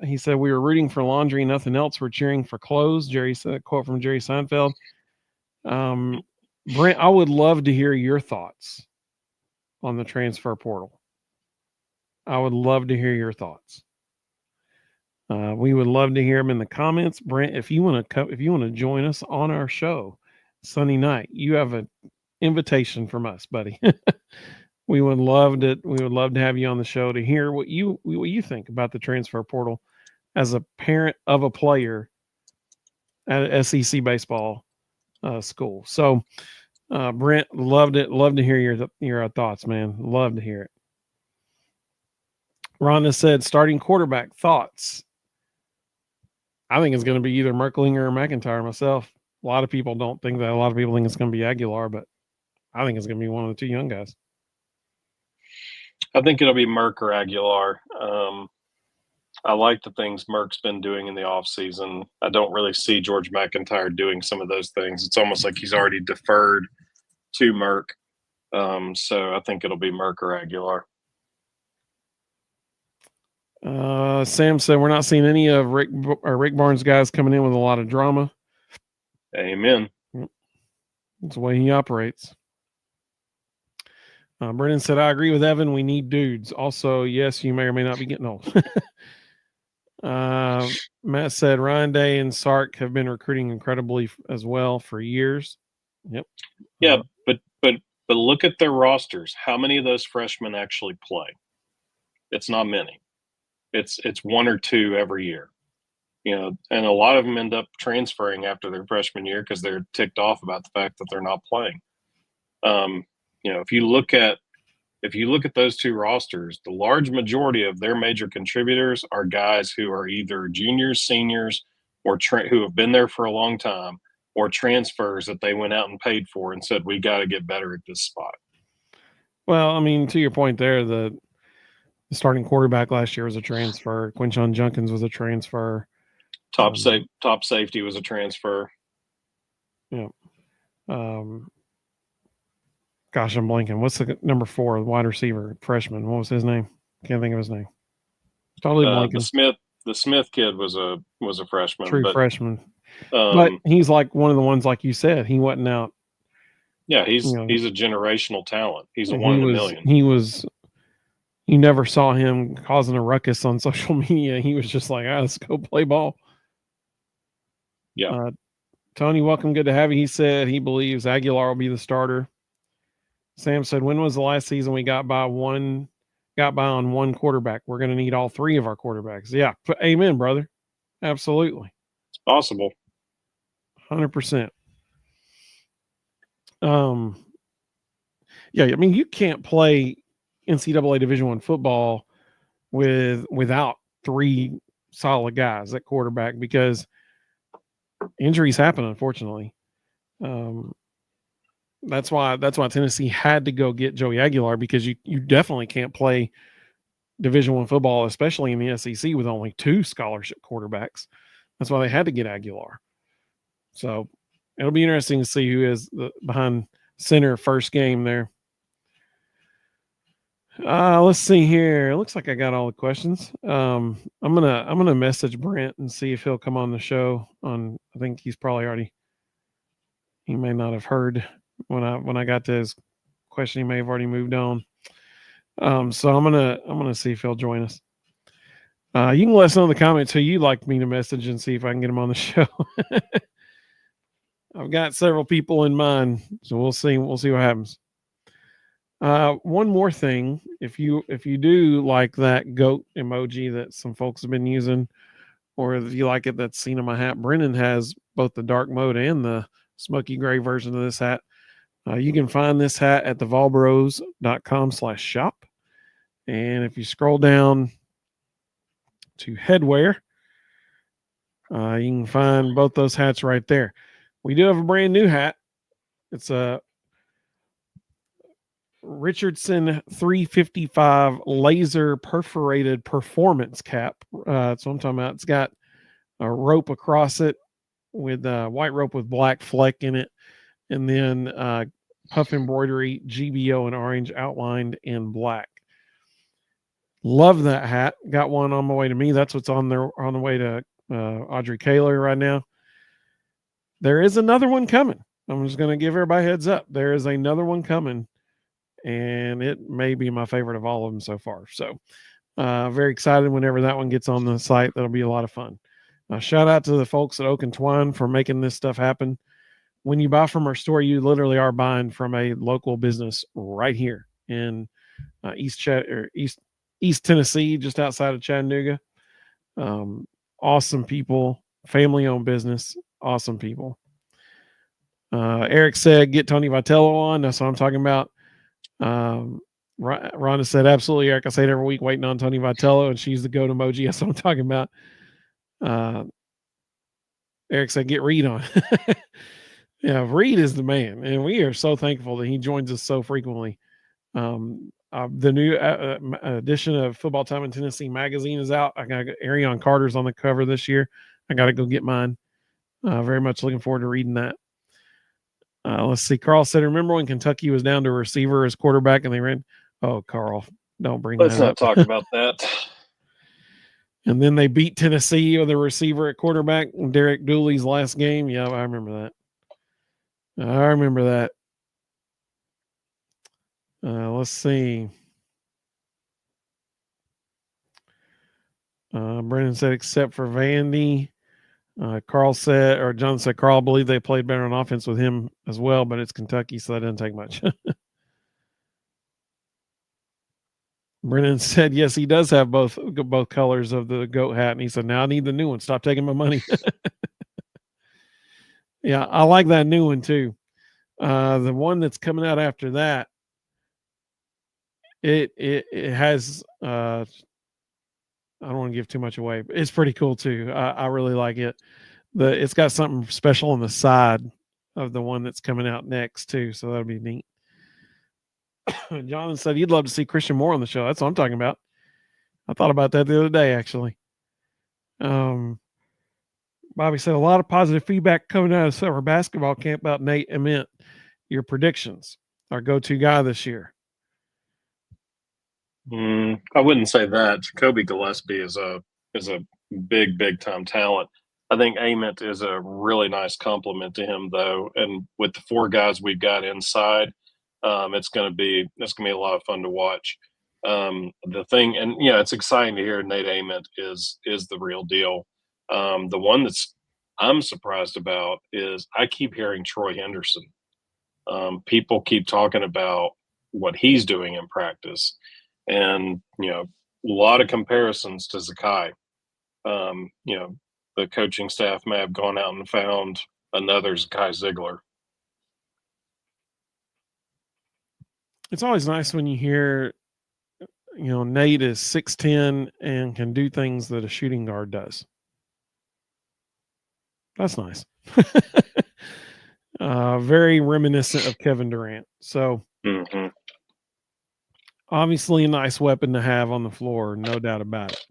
S1: he said, we were rooting for laundry, nothing else. We're cheering for clothes. Jerry said a quote from Jerry Seinfeld. Brent, I would love to hear your thoughts on the transfer portal. I would love to hear your thoughts. We would love to hear them in the comments. Brent, if you want to join us on our show Sunday night, you have an invitation from us, buddy. We would love to have you on the show to hear what you think about the transfer portal as a parent of a player at an SEC baseball school. So, Brent, love to hear your thoughts, man. Love to hear it. Rhonda said, starting quarterback thoughts. I think it's going to be either Merklinger or McIntyre myself. A lot of people don't think that. A lot of people think it's going to be Aguilar, but I think it's going to be one of the two young guys.
S2: I think it'll be Merck or Aguilar. I like the things Merck's been doing in the offseason. I don't really see George McIntyre doing some of those things. It's almost like he's already deferred to Merck. So I think it'll be Merck or Aguilar.
S1: Sam said we're not seeing any of Rick Barnes guys coming in with a lot of drama.
S2: Amen.
S1: That's the way he operates. Brennan said, I agree with Evan. We need dudes. Also, yes, you may or may not be getting old. Matt said Ryan Day and Sark have been recruiting incredibly as well for years. Yep.
S2: Yeah, but look at their rosters. How many of those freshmen actually play? It's not many. It's one or two every year. And a lot of them end up transferring after their freshman year because they're ticked off about the fact that they're not playing. If you look at those two rosters, the large majority of their major contributors are guys who are either juniors, seniors, or who have been there for a long time, or transfers that they went out and paid for and said, we got to get better at this spot.
S1: Well, I mean, to your point there, the starting quarterback last year was a transfer. Quinshon Junkins was a transfer.
S2: Top safety was a transfer.
S1: Yeah. Gosh, I'm blanking. What's the number 4 wide receiver freshman? What was his name? Can't think of his name. Totally blanking.
S2: The Smith kid was a freshman.
S1: True freshman. But he's like one of the ones, like you said, he wasn't out.
S2: Yeah, he's a generational talent. He's a one in a million.
S1: You never saw him causing a ruckus on social media. He was just like, let's go play ball.
S2: Yeah.
S1: Tony, welcome. Good to have you. He said he believes Aguilar will be the starter. Sam said, when was the last season we got by on one quarterback? We're going to need all 3 of our quarterbacks. Yeah. Amen, brother. Absolutely.
S2: It's possible.
S1: 100%. Yeah, I mean, you can't play NCAA Division I football without 3 solid guys at quarterback because injuries happen, unfortunately. That's why Tennessee had to go get Joey Aguilar, because you definitely can't play Division I football, especially in the SEC, with only 2 scholarship quarterbacks. That's why they had to get Aguilar. So it'll be interesting to see who is behind center first game there. Let's see here. It looks like I got all the questions. I'm gonna message Brent and see if he'll come on the show. I think he's probably already. He may not have heard when I got to his question. He may have already moved on. So I'm gonna see if he'll join us. You can let us know in the comments who you'd like me to message and see if I can get him on the show. I've got several people in mind, so we'll see. We'll see what happens. One more thing, if you do like that goat emoji that some folks have been using, or if you like it that's seen on my hat, Brennan has both the dark mode and the smoky gray version of this hat. You can find this hat at thevolbros.com/shop. And if you scroll down to headwear, you can find both those hats right there. We do have a brand new hat. It's a Richardson 355 laser perforated performance cap. That's what I'm talking about. It's got a rope across it with white rope with black fleck in it, and then puff embroidery, GBO and orange outlined in black. Love that hat. Got one on my way to me. That's what's on the way to Audrey Kaler right now. There is another one coming. I'm just going to give everybody a heads up. There is another one coming, and it may be my favorite of all of them so far. So very excited whenever that one gets on the site. That'll be a lot of fun. Shout out to the folks at Oak and Twine for making this stuff happen. When you buy from our store, you literally are buying from a local business right here in East Tennessee, just outside of Chattanooga. Awesome people, family-owned business, awesome people. Eric said, get Tony Vitello on. That's what I'm talking about. Rhonda said, absolutely, Eric. I say it every week, waiting on Tony Vitello, and she's the goat emoji. That's what I'm talking about. Eric said, get Reed on. Yeah, Reed is the man, and we are so thankful that he joins us so frequently. The new edition of Football Time in Tennessee magazine is out. I got Arion Carter's on the cover this year. I got to go get mine. Very much looking forward to reading that. Let's see. Carl said, remember when Kentucky was down to a receiver as quarterback and they ran? Oh, Carl, don't bring
S2: Let's
S1: that up.
S2: Let's not talk about that.
S1: And then they beat Tennessee with a receiver at quarterback, Derek Dooley's last game. Yeah, I remember that. Let's see. Brendan said, except for Vandy. Carl said, or John said, Carl, I believe they played better on offense with him as well, but it's Kentucky, so that doesn't take much. Brennan said, yes, he does have both colors of the goat hat. And he said, now I need the new one. Stop taking my money. Yeah, I like that new one too. The one that's coming out after that, it has I don't want to give too much away, but it's pretty cool too. I really like it. It's got something special on the side of the one that's coming out next too, so that'll be neat. Jonathan said he'd love to see Christian Moore on the show. That's what I'm talking about. I thought about that the other day, actually. Bobby said a lot of positive feedback coming out of summer basketball camp about Nate Ament. Your predictions, our go-to guy this year.
S2: I wouldn't say that. Jacoby Gillespie is a big time talent. I think Ament is a really nice compliment to him, though. And with the 4 guys we've got inside, it's going to be a lot of fun to watch. The thing, and it's exciting to hear Nate Ament is the real deal. The one that's I'm surprised about is I keep hearing Troy Henderson. People keep talking about what he's doing in practice, and a lot of comparisons to Zakai. The coaching staff may have gone out and found another Zakai Ziegler.
S1: It's always nice when you hear, Nate is 6'10" and can do things that a shooting guard does. That's nice. very reminiscent of Kevin Durant. So obviously a nice weapon to have on the floor, no doubt about it.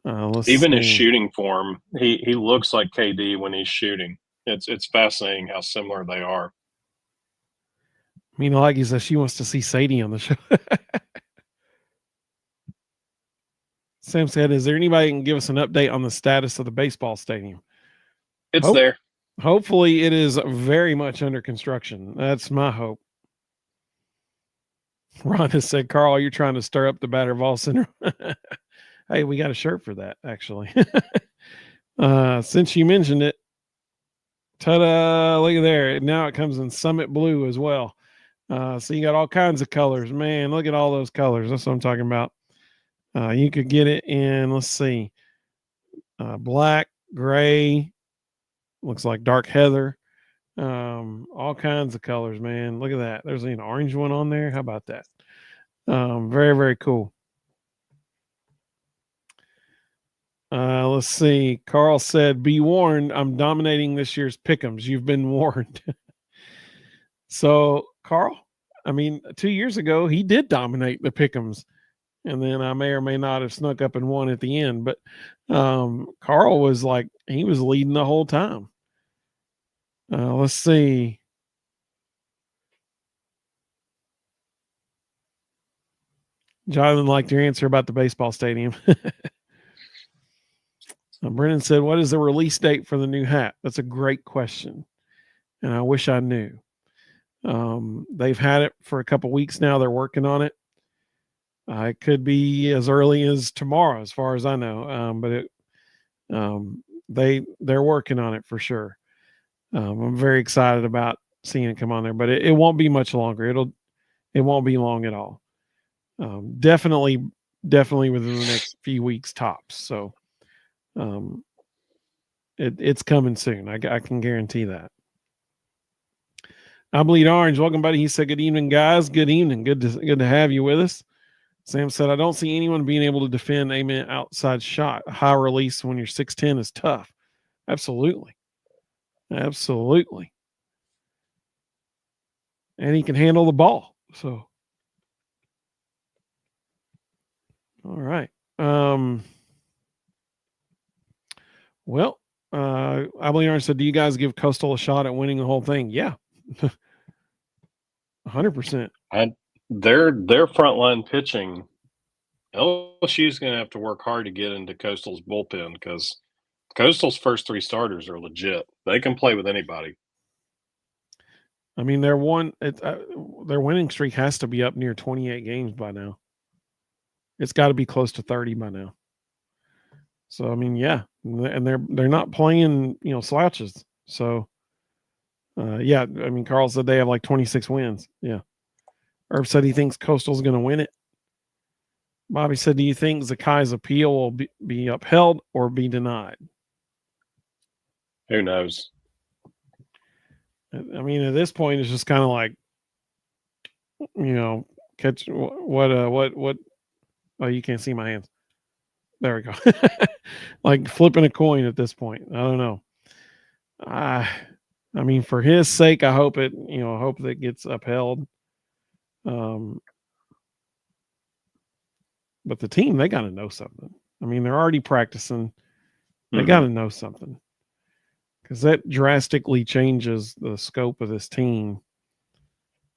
S1: Let's
S2: Even
S1: see.
S2: his shooting form, he looks like KD when he's shooting. It's fascinating how similar they are.
S1: Mina Leggy says she wants to see Sadie on the show. Sam said, "Is there anybody who can give us an update on the status of the baseball stadium?"
S2: It's there.
S1: Hopefully, it is very much under construction. That's my hope. Rhonda said, "Carl, you're trying to stir up the Batter Ball Center." Hey, we got a shirt for that, actually. Since you mentioned it, ta-da! Look at there. Now it comes in Summit Blue as well. So you got all kinds of colors. Man, look at all those colors. That's what I'm talking about. You could get it in, let's see, black, gray, looks like dark heather, all kinds of colors, man. Look at that. There's an orange one on there. How about that? Very, very cool. Let's see. Carl said, "Be warned, I'm dominating this year's pick'ems. You've been warned." So, Carl, I mean, 2 years ago, he did dominate the pick'ems. And then I may or may not have snuck up and won at the end. But Carl was like, he was leading the whole time. Let's see. Jonathan liked your answer about the baseball stadium. Brennan said, "What is the release date for the new hat?" That's a great question. And I wish I knew. They've had it for a couple weeks now. They're working on it. It could be as early as tomorrow, as far as I know. They're working on it for sure. I'm very excited about seeing it come on there, but it won't be much longer. It won't be long at all. Definitely within the next few weeks tops. So it's coming soon. I can guarantee that. I bleed orange. Welcome, buddy. He said, "Good evening, guys. Good evening. Good to have you with us." Sam said, "I don't see anyone being able to defend amen outside shot. A high release when you're 6'10" is tough." Absolutely. Absolutely. And he can handle the ball. So, all right. Well, I believe I said, "Do you guys give Coastal a shot at winning the whole thing?" Yeah. 100%.
S2: And their frontline pitching, LSU's going to have to work hard to get into Coastal's bullpen because Coastal's first 3 starters are legit. They can play with anybody.
S1: I mean, their winning streak has to be up near 28 games by now. It's got to be close to 30 by now. So I mean, yeah, and they're not playing, slouches. So yeah, I mean, Carl said they have like 26 wins. Yeah. Herb said he thinks Coastal's going to win it. Bobby said, "Do you think Zakai's appeal will be upheld or be denied?"
S2: Who knows?
S1: I mean, at this point, it's just kind of like, catch what. Oh, you can't see my hands. There we go. Like flipping a coin at this point. I don't know. I mean, for his sake, I hope it. I hope that gets upheld. But the team, they got to know something. I mean, they're already practicing. They got to know something because that drastically changes the scope of this team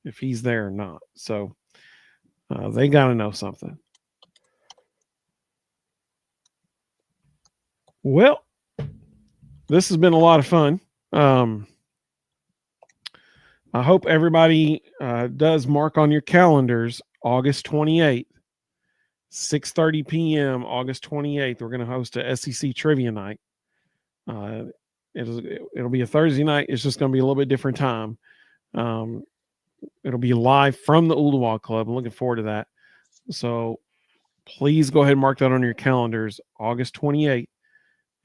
S1: if he's there or not. So they got to know something. Well, this has been a lot of fun. I hope everybody does mark on your calendars August 28th, 6:30 p.m. August 28th. We're going to host a SEC trivia night. It'll be a Thursday night. It's just going to be a little bit different time. It'll be live from the Ooltewah Club. I'm looking forward to that. So please go ahead and mark that on your calendars, August 28th.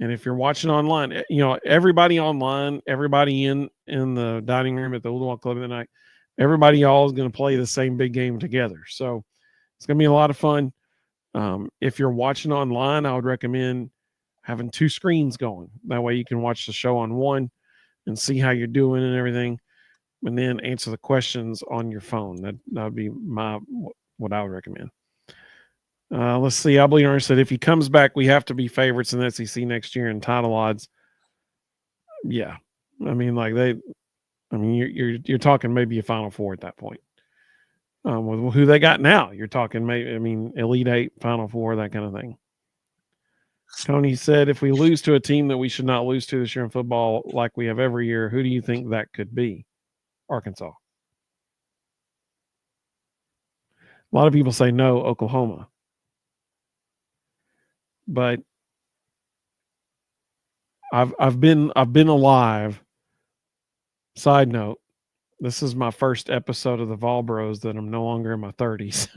S1: And if you're watching online, everybody online, everybody in the dining room at the Ooltewah Club tonight, everybody all is going to play the same big game together. So it's going to be a lot of fun. If you're watching online, I would recommend having 2 screens going. That way you can watch the show on one and see how you're doing and everything, and then answer the questions on your phone. That would be what I would recommend. Let's see. I believe Ernst said if he comes back, we have to be favorites in the SEC next year in title odds. Yeah, I mean, you're talking maybe a Final Four at that point. With who they got now, you're talking maybe, I mean, Elite Eight, Final Four, that kind of thing. Tony said, if we lose to a team that we should not lose to this year in football, like we have every year, who do you think that could be? Arkansas. A lot of people say no, Oklahoma. But I've been alive. Side note, this is my first episode of the Vol Bros that I'm no longer in my 30s.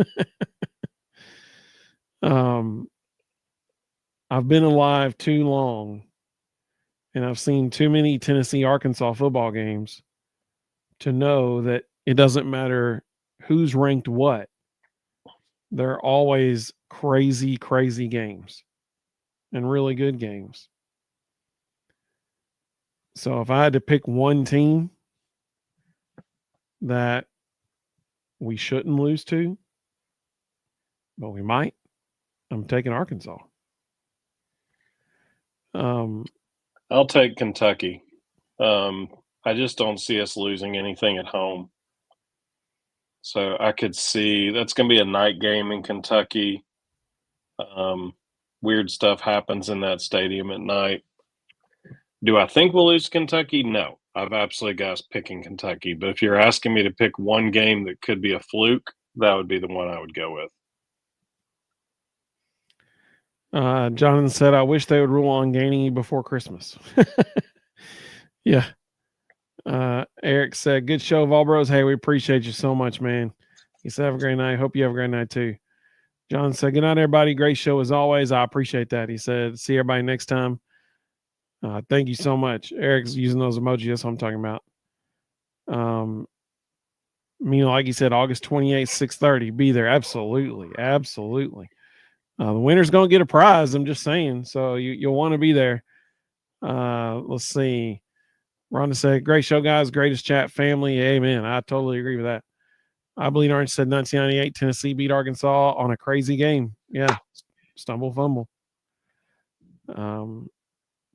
S1: I've been alive too long, and I've seen too many Tennessee Arkansas football games to know that it doesn't matter who's ranked what. They're always crazy, crazy games and really good games. So if I had to pick one team that we shouldn't lose to, but we might, I'm taking Arkansas.
S2: I'll take Kentucky. I just don't see us losing anything at home. So I could see that's going to be a night game in Kentucky. Weird stuff happens in that stadium at night. Do I think we'll lose Kentucky? No. I've absolutely got us picking Kentucky. But if you're asking me to pick one game that could be a fluke, that would be the one I would go with.
S1: Jonathan said, I wish they would rule on Gainey before Christmas. Yeah. Eric said, good show, Vol Bros. Hey, we appreciate you so much, man. He said, have a great night. Hope you have a great night too. John said, good night, everybody. Great show as always. I appreciate that. He said, see everybody next time. Thank you so much. Eric's using those emojis. That's what I'm talking about. Like he said, August 28th, 6:30. Be there. Absolutely. Absolutely. The winner's going to get a prize. I'm just saying. So you'll want to be there. Let's see. Rhonda said, great show, guys. Greatest chat family. Amen. I totally agree with that. I believe Orange said 1998 Tennessee beat Arkansas on a crazy game. Yeah. Stumble, fumble.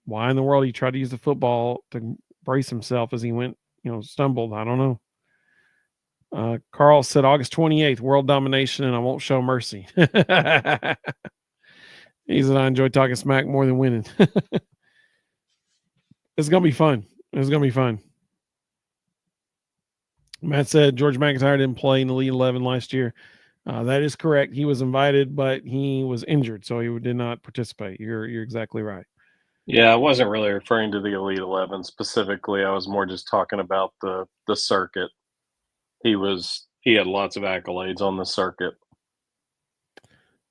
S1: Why in the world he tried to use the football to brace himself as he went, stumbled? I don't know. Carl said August 28th, world domination, and I won't show mercy. He said, I enjoy talking smack more than winning. It's going to be fun. It's going to be fun. Matt said George McIntyre didn't play in the Elite 11 last year. That is correct. He was invited, but he was injured, so he did not participate. You're exactly right.
S2: Yeah, I wasn't really referring to the Elite 11 specifically. I was more just talking about the circuit. He had lots of accolades on the circuit.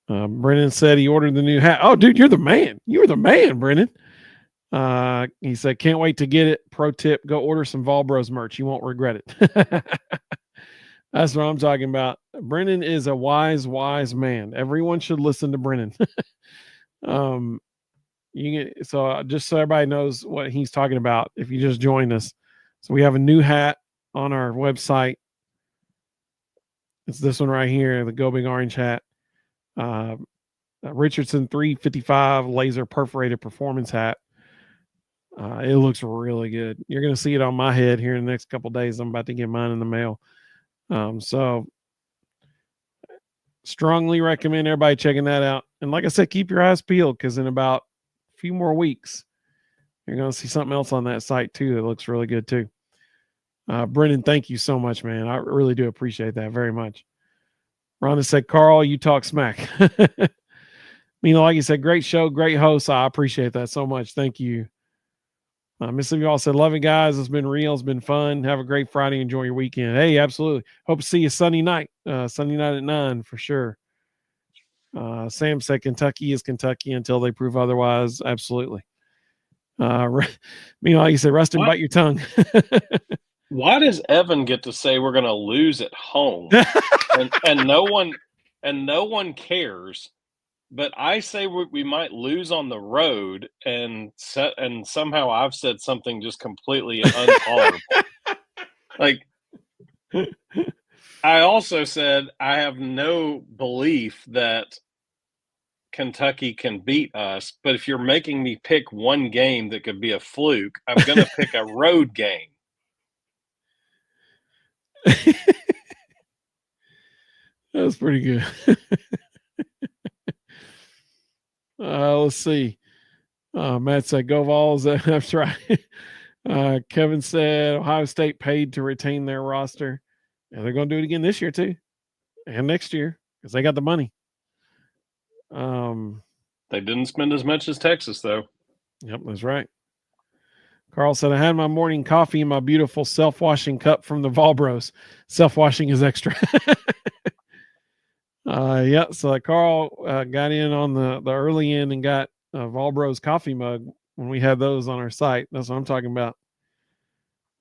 S1: Brennan said he ordered the new hat. Oh, dude, you're the man. You're the man, Brennan. He said, can't wait to get it. Pro tip, go order some Vol Bros merch. You won't regret it. That's what I'm talking about. Brennan is a wise, wise man. Everyone should listen to Brennan. So just so everybody knows what he's talking about, if you just joined us. So we have a new hat on our website. It's this one right here, the Go Big Orange hat. Richardson 355 laser perforated performance hat. It looks really good. You're going to see it on my head here in the next couple of days. I'm about to get mine in the mail. So strongly recommend everybody checking that out. And like I said, keep your eyes peeled because in about a few more weeks, you're going to see something else on that site too that looks really good too. Brendan, thank you so much, man. I really do appreciate that very much. Rhonda said, Carl, you talk smack. Like you said, great show, great host. I appreciate that so much. Thank you. Miss of you all said, love it, guys. It's been real. It's been fun. Have a great Friday. Enjoy your weekend. Hey, absolutely. Hope to see you Sunday night. Sunday night at 9 for sure. Sam said Kentucky is Kentucky until they prove otherwise. Absolutely. Like you said, Ruston, bite your tongue.
S2: Why does Evan get to say we're going to lose at home, and no one cares but I say we might lose on the road, and somehow I've said something just completely untolerable. Like, I also said I have no belief that Kentucky can beat us, but if you're making me pick one game that could be a fluke, I'm going to pick a road game.
S1: That was pretty good. Let's see. Matt said, "Go Vols." That's right. Kevin said, "Ohio State paid to retain their roster, and they're going to do it again this year too, and next year because they got the money."
S2: They didn't spend as much as Texas, though.
S1: Yep, that's right. Carl said, "I had my morning coffee in my beautiful self-washing cup from the Volbros. Self-washing is extra." Yeah, so Carl got in on the early end and got Volbros coffee mug when we had those on our site. That's what I'm talking about.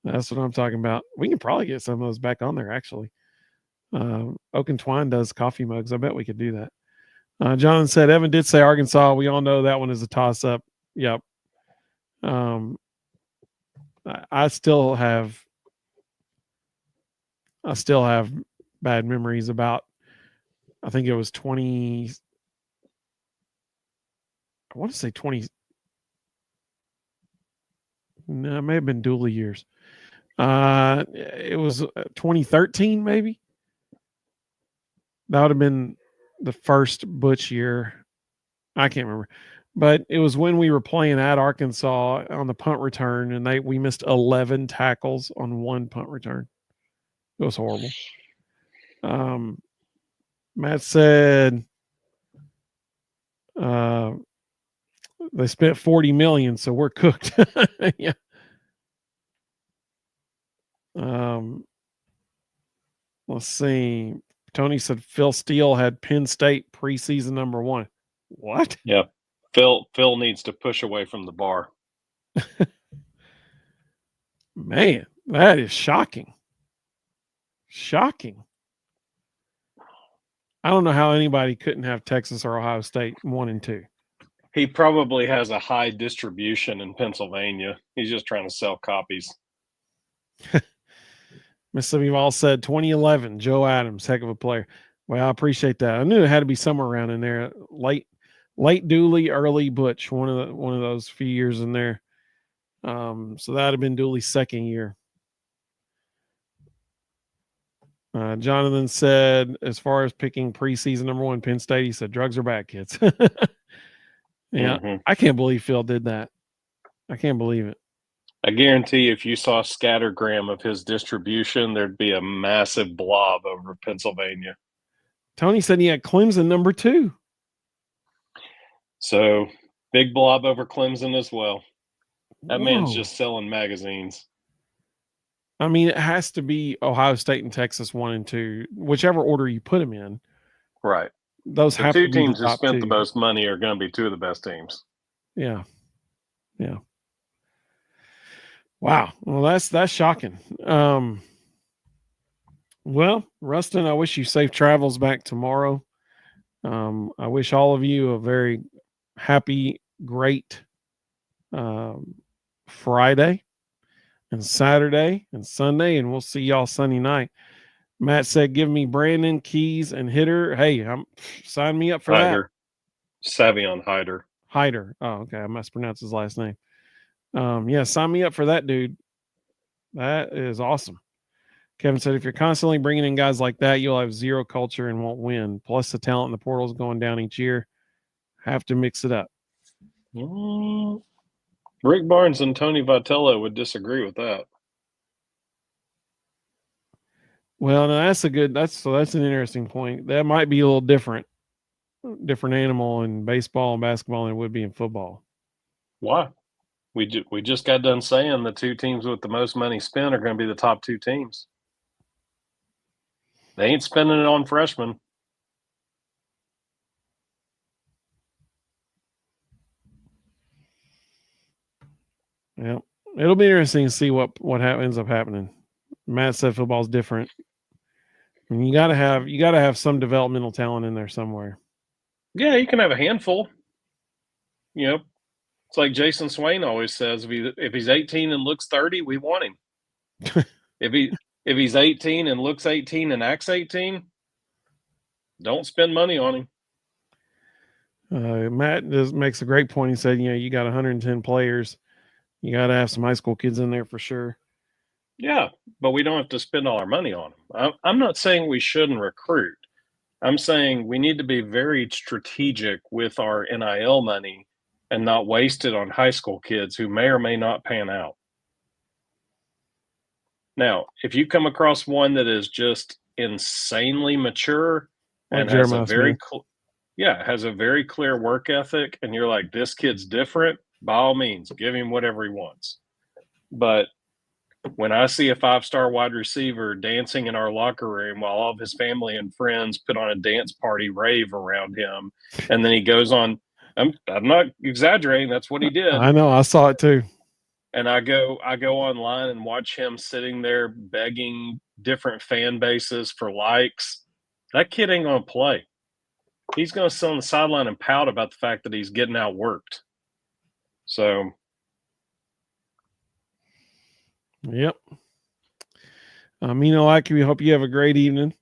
S1: That's what I'm talking about. We can probably get some of those back on there, actually. Oak and Twine does coffee mugs. I bet we could do that. John said, Evan did say Arkansas. We all know that one is a toss-up. Yep. I still have bad memories about, I think it was 20, I want to say 20, no, it may have been Dooley years. It was 2013, maybe. That would have been the first Butch year. I can't remember, but it was when we were playing at Arkansas on the punt return, and we missed 11 tackles on one punt return. It was horrible. Matt said they spent $40 million, so we're cooked. Yeah. Let's see. Tony said Phil Steele had Penn State preseason number 1. What?
S2: Yeah. Phil needs to push away from the bar.
S1: Man, that is shocking. Shocking. I don't know how anybody couldn't have Texas or Ohio State 1 and 2.
S2: He probably has a high distribution in Pennsylvania. He's just trying to sell copies.
S1: Mississippi Vol said 2011, Joe Adams, heck of a player. Well, I appreciate that. I knew it had to be somewhere around in there. Late Dooley, early Butch, one of those few years in there. So that'd have been Dooley's second year. Jonathan said, as far as picking preseason number 1 Penn State, he said drugs are bad, kids. Yeah, I can't believe Phil did that. I can't believe it.
S2: I guarantee if you saw a scattergram of his distribution, there'd be a massive blob over Pennsylvania.
S1: Tony said he had Clemson number 2.
S2: So big blob over Clemson as well. That man's just selling magazines.
S1: I mean, it has to be Ohio State and Texas 1 and 2, whichever order you put them in.
S2: Right.
S1: Those
S2: the
S1: have
S2: two
S1: to be
S2: teams
S1: the
S2: that
S1: top
S2: spent
S1: 2.
S2: The most money are going to be 2 of the best teams.
S1: Yeah. Yeah. Wow. Well, that's shocking. Well, Ruston, I wish you safe travels back tomorrow. I wish all of you a very happy, great Friday and Saturday and Sunday, and we'll see y'all Sunday night. Matt said, "Give me Brandon, Keys, and Hitter." Hey, sign me up for
S2: Hyder. That. Savion Hyder.
S1: Hyder. Oh, okay. I must pronounce his last name. Yeah, sign me up for that, dude. That is awesome. Kevin said, if you're constantly bringing in guys like that, you'll have zero culture and won't win. Plus, the talent in the portal is going down each year. Have to mix it up.
S2: Rick Barnes and Tony Vitello would disagree with that.
S1: Well, no, that's an interesting point. That might be a little different animal in baseball and basketball than it would be in football.
S2: Why? We just got done saying the 2 teams with the most money spent are going to be the top 2 teams. They ain't spending it on freshmen.
S1: Yeah, it'll be interesting to see what ends up happening. Matt said football's different. And you gotta have some developmental talent in there somewhere.
S2: Yeah, you can have a handful. You know, it's like Jason Swain always says: if he's 18 and looks 30, we want him. If he's 18 and looks 18 and acts 18, don't spend money on him.
S1: Matt makes a great point. He said, you got 110 players. You got to have some high school kids in there for sure.
S2: Yeah, but we don't have to spend all our money on them. I'm not saying we shouldn't recruit. I'm saying we need to be very strategic with our NIL money and not waste it on high school kids who may or may not pan out. Now, if you come across one that is just insanely mature
S1: Like
S2: and has a
S1: Jeremiah
S2: very
S1: Smith.
S2: has a very clear work ethic, and you're like, this kid's different, by all means, give him whatever he wants. But when I see a 5-star wide receiver dancing in our locker room while all of his family and friends put on a dance party rave around him, and then he goes on, I'm not exaggerating, that's what he did.
S1: I know, I saw it too.
S2: And I go online and watch him sitting there begging different fan bases for likes. That kid ain't gonna play. He's gonna sit on the sideline and pout about the fact that he's getting outworked. So
S1: Yep. Like, we hope you have a great evening.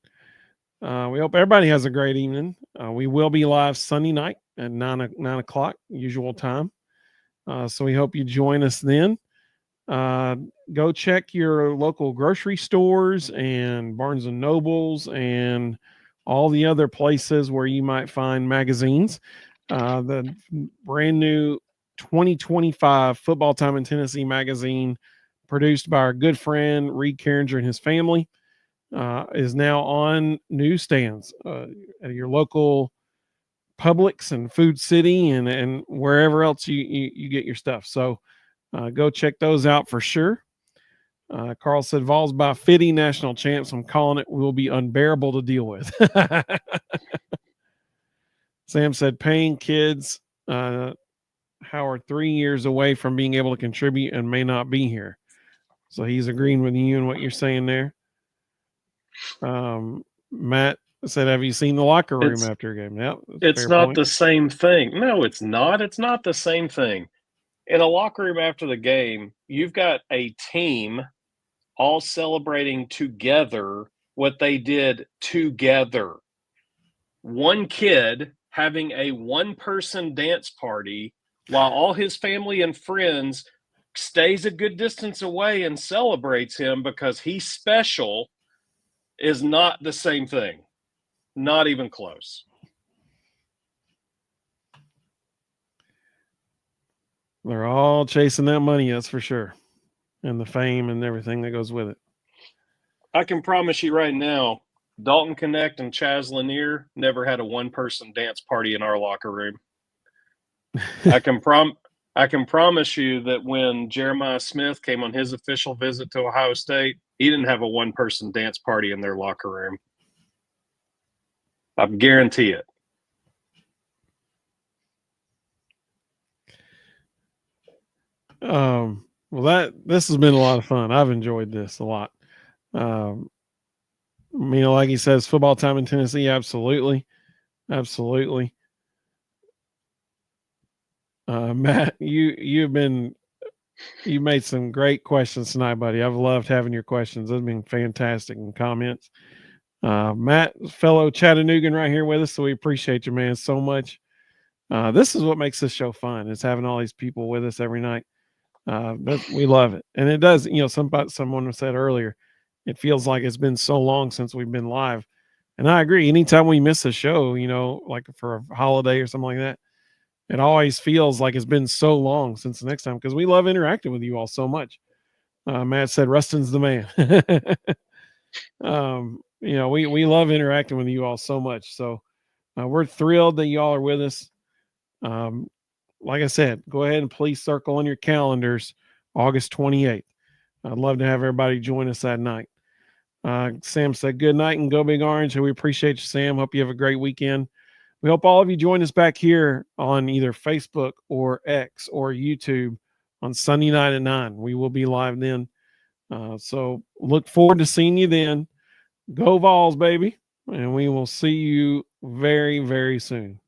S1: We hope everybody has a great evening. We will be live Sunday night at 9 o'clock, usual time. So we hope you join us then. Go check your local grocery stores and Barnes and Nobles and all the other places where you might find magazines. The brand new 2025 Football Time in Tennessee magazine, produced by our good friend Reed Carringer and his family, is now on newsstands at your local Publix and Food City and wherever else you get your stuff. So go check those out for sure. Carl said, Vols by 50 national champs. I'm calling it will be unbearable to deal with. Sam said, paying kids, Howard, 3 years away from being able to contribute and may not be here. So he's agreeing with you and what you're saying there. Matt said, have you seen the locker room after a game? Yeah,
S2: it's not the same thing. No, it's not. It's not the same thing. In a locker room after the game, you've got a team all celebrating together what they did together. One kid having a one-person dance party while all his family and friends stays a good distance away and celebrates him because he's special is not the same thing. Not even close.
S1: They're all chasing that money, that's for sure. And the fame and everything that goes with it.
S2: I can promise you right now, Dalton Connect and Chaz Lanier never had a one-person dance party in our locker room. I can promise you that when Jeremiah Smith came on his official visit to Ohio State, he didn't have a one-person dance party in their locker room. I guarantee it.
S1: Well, this has been a lot of fun. I've enjoyed this a lot. Like he says, football time in Tennessee, absolutely. Absolutely. Matt, you made some great questions tonight, buddy. I've loved having your questions. They've been fantastic and comments. Matt, fellow Chattanoogan right here with us, so we appreciate you, man, so much. This is what makes this show fun. It's having all these people with us every night. We love it. And it does, someone said earlier, it feels like it's been so long since we've been live. And I agree. Anytime we miss a show, like for a holiday or something like that, it always feels like it's been so long since the next time because we love interacting with you all so much. Matt said, Ruston's the man. We love interacting with you all so much. So we're thrilled that y'all are with us. Like I said, go ahead and please circle on your calendars August 28th. I'd love to have everybody join us that night. Sam said, good night and go Big Orange. We appreciate you, Sam. Hope you have a great weekend. We hope all of you join us back here on either Facebook or X or YouTube on Sunday night at 9. We will be live then. So look forward to seeing you then. Go Vols, baby. And we will see you very, very soon.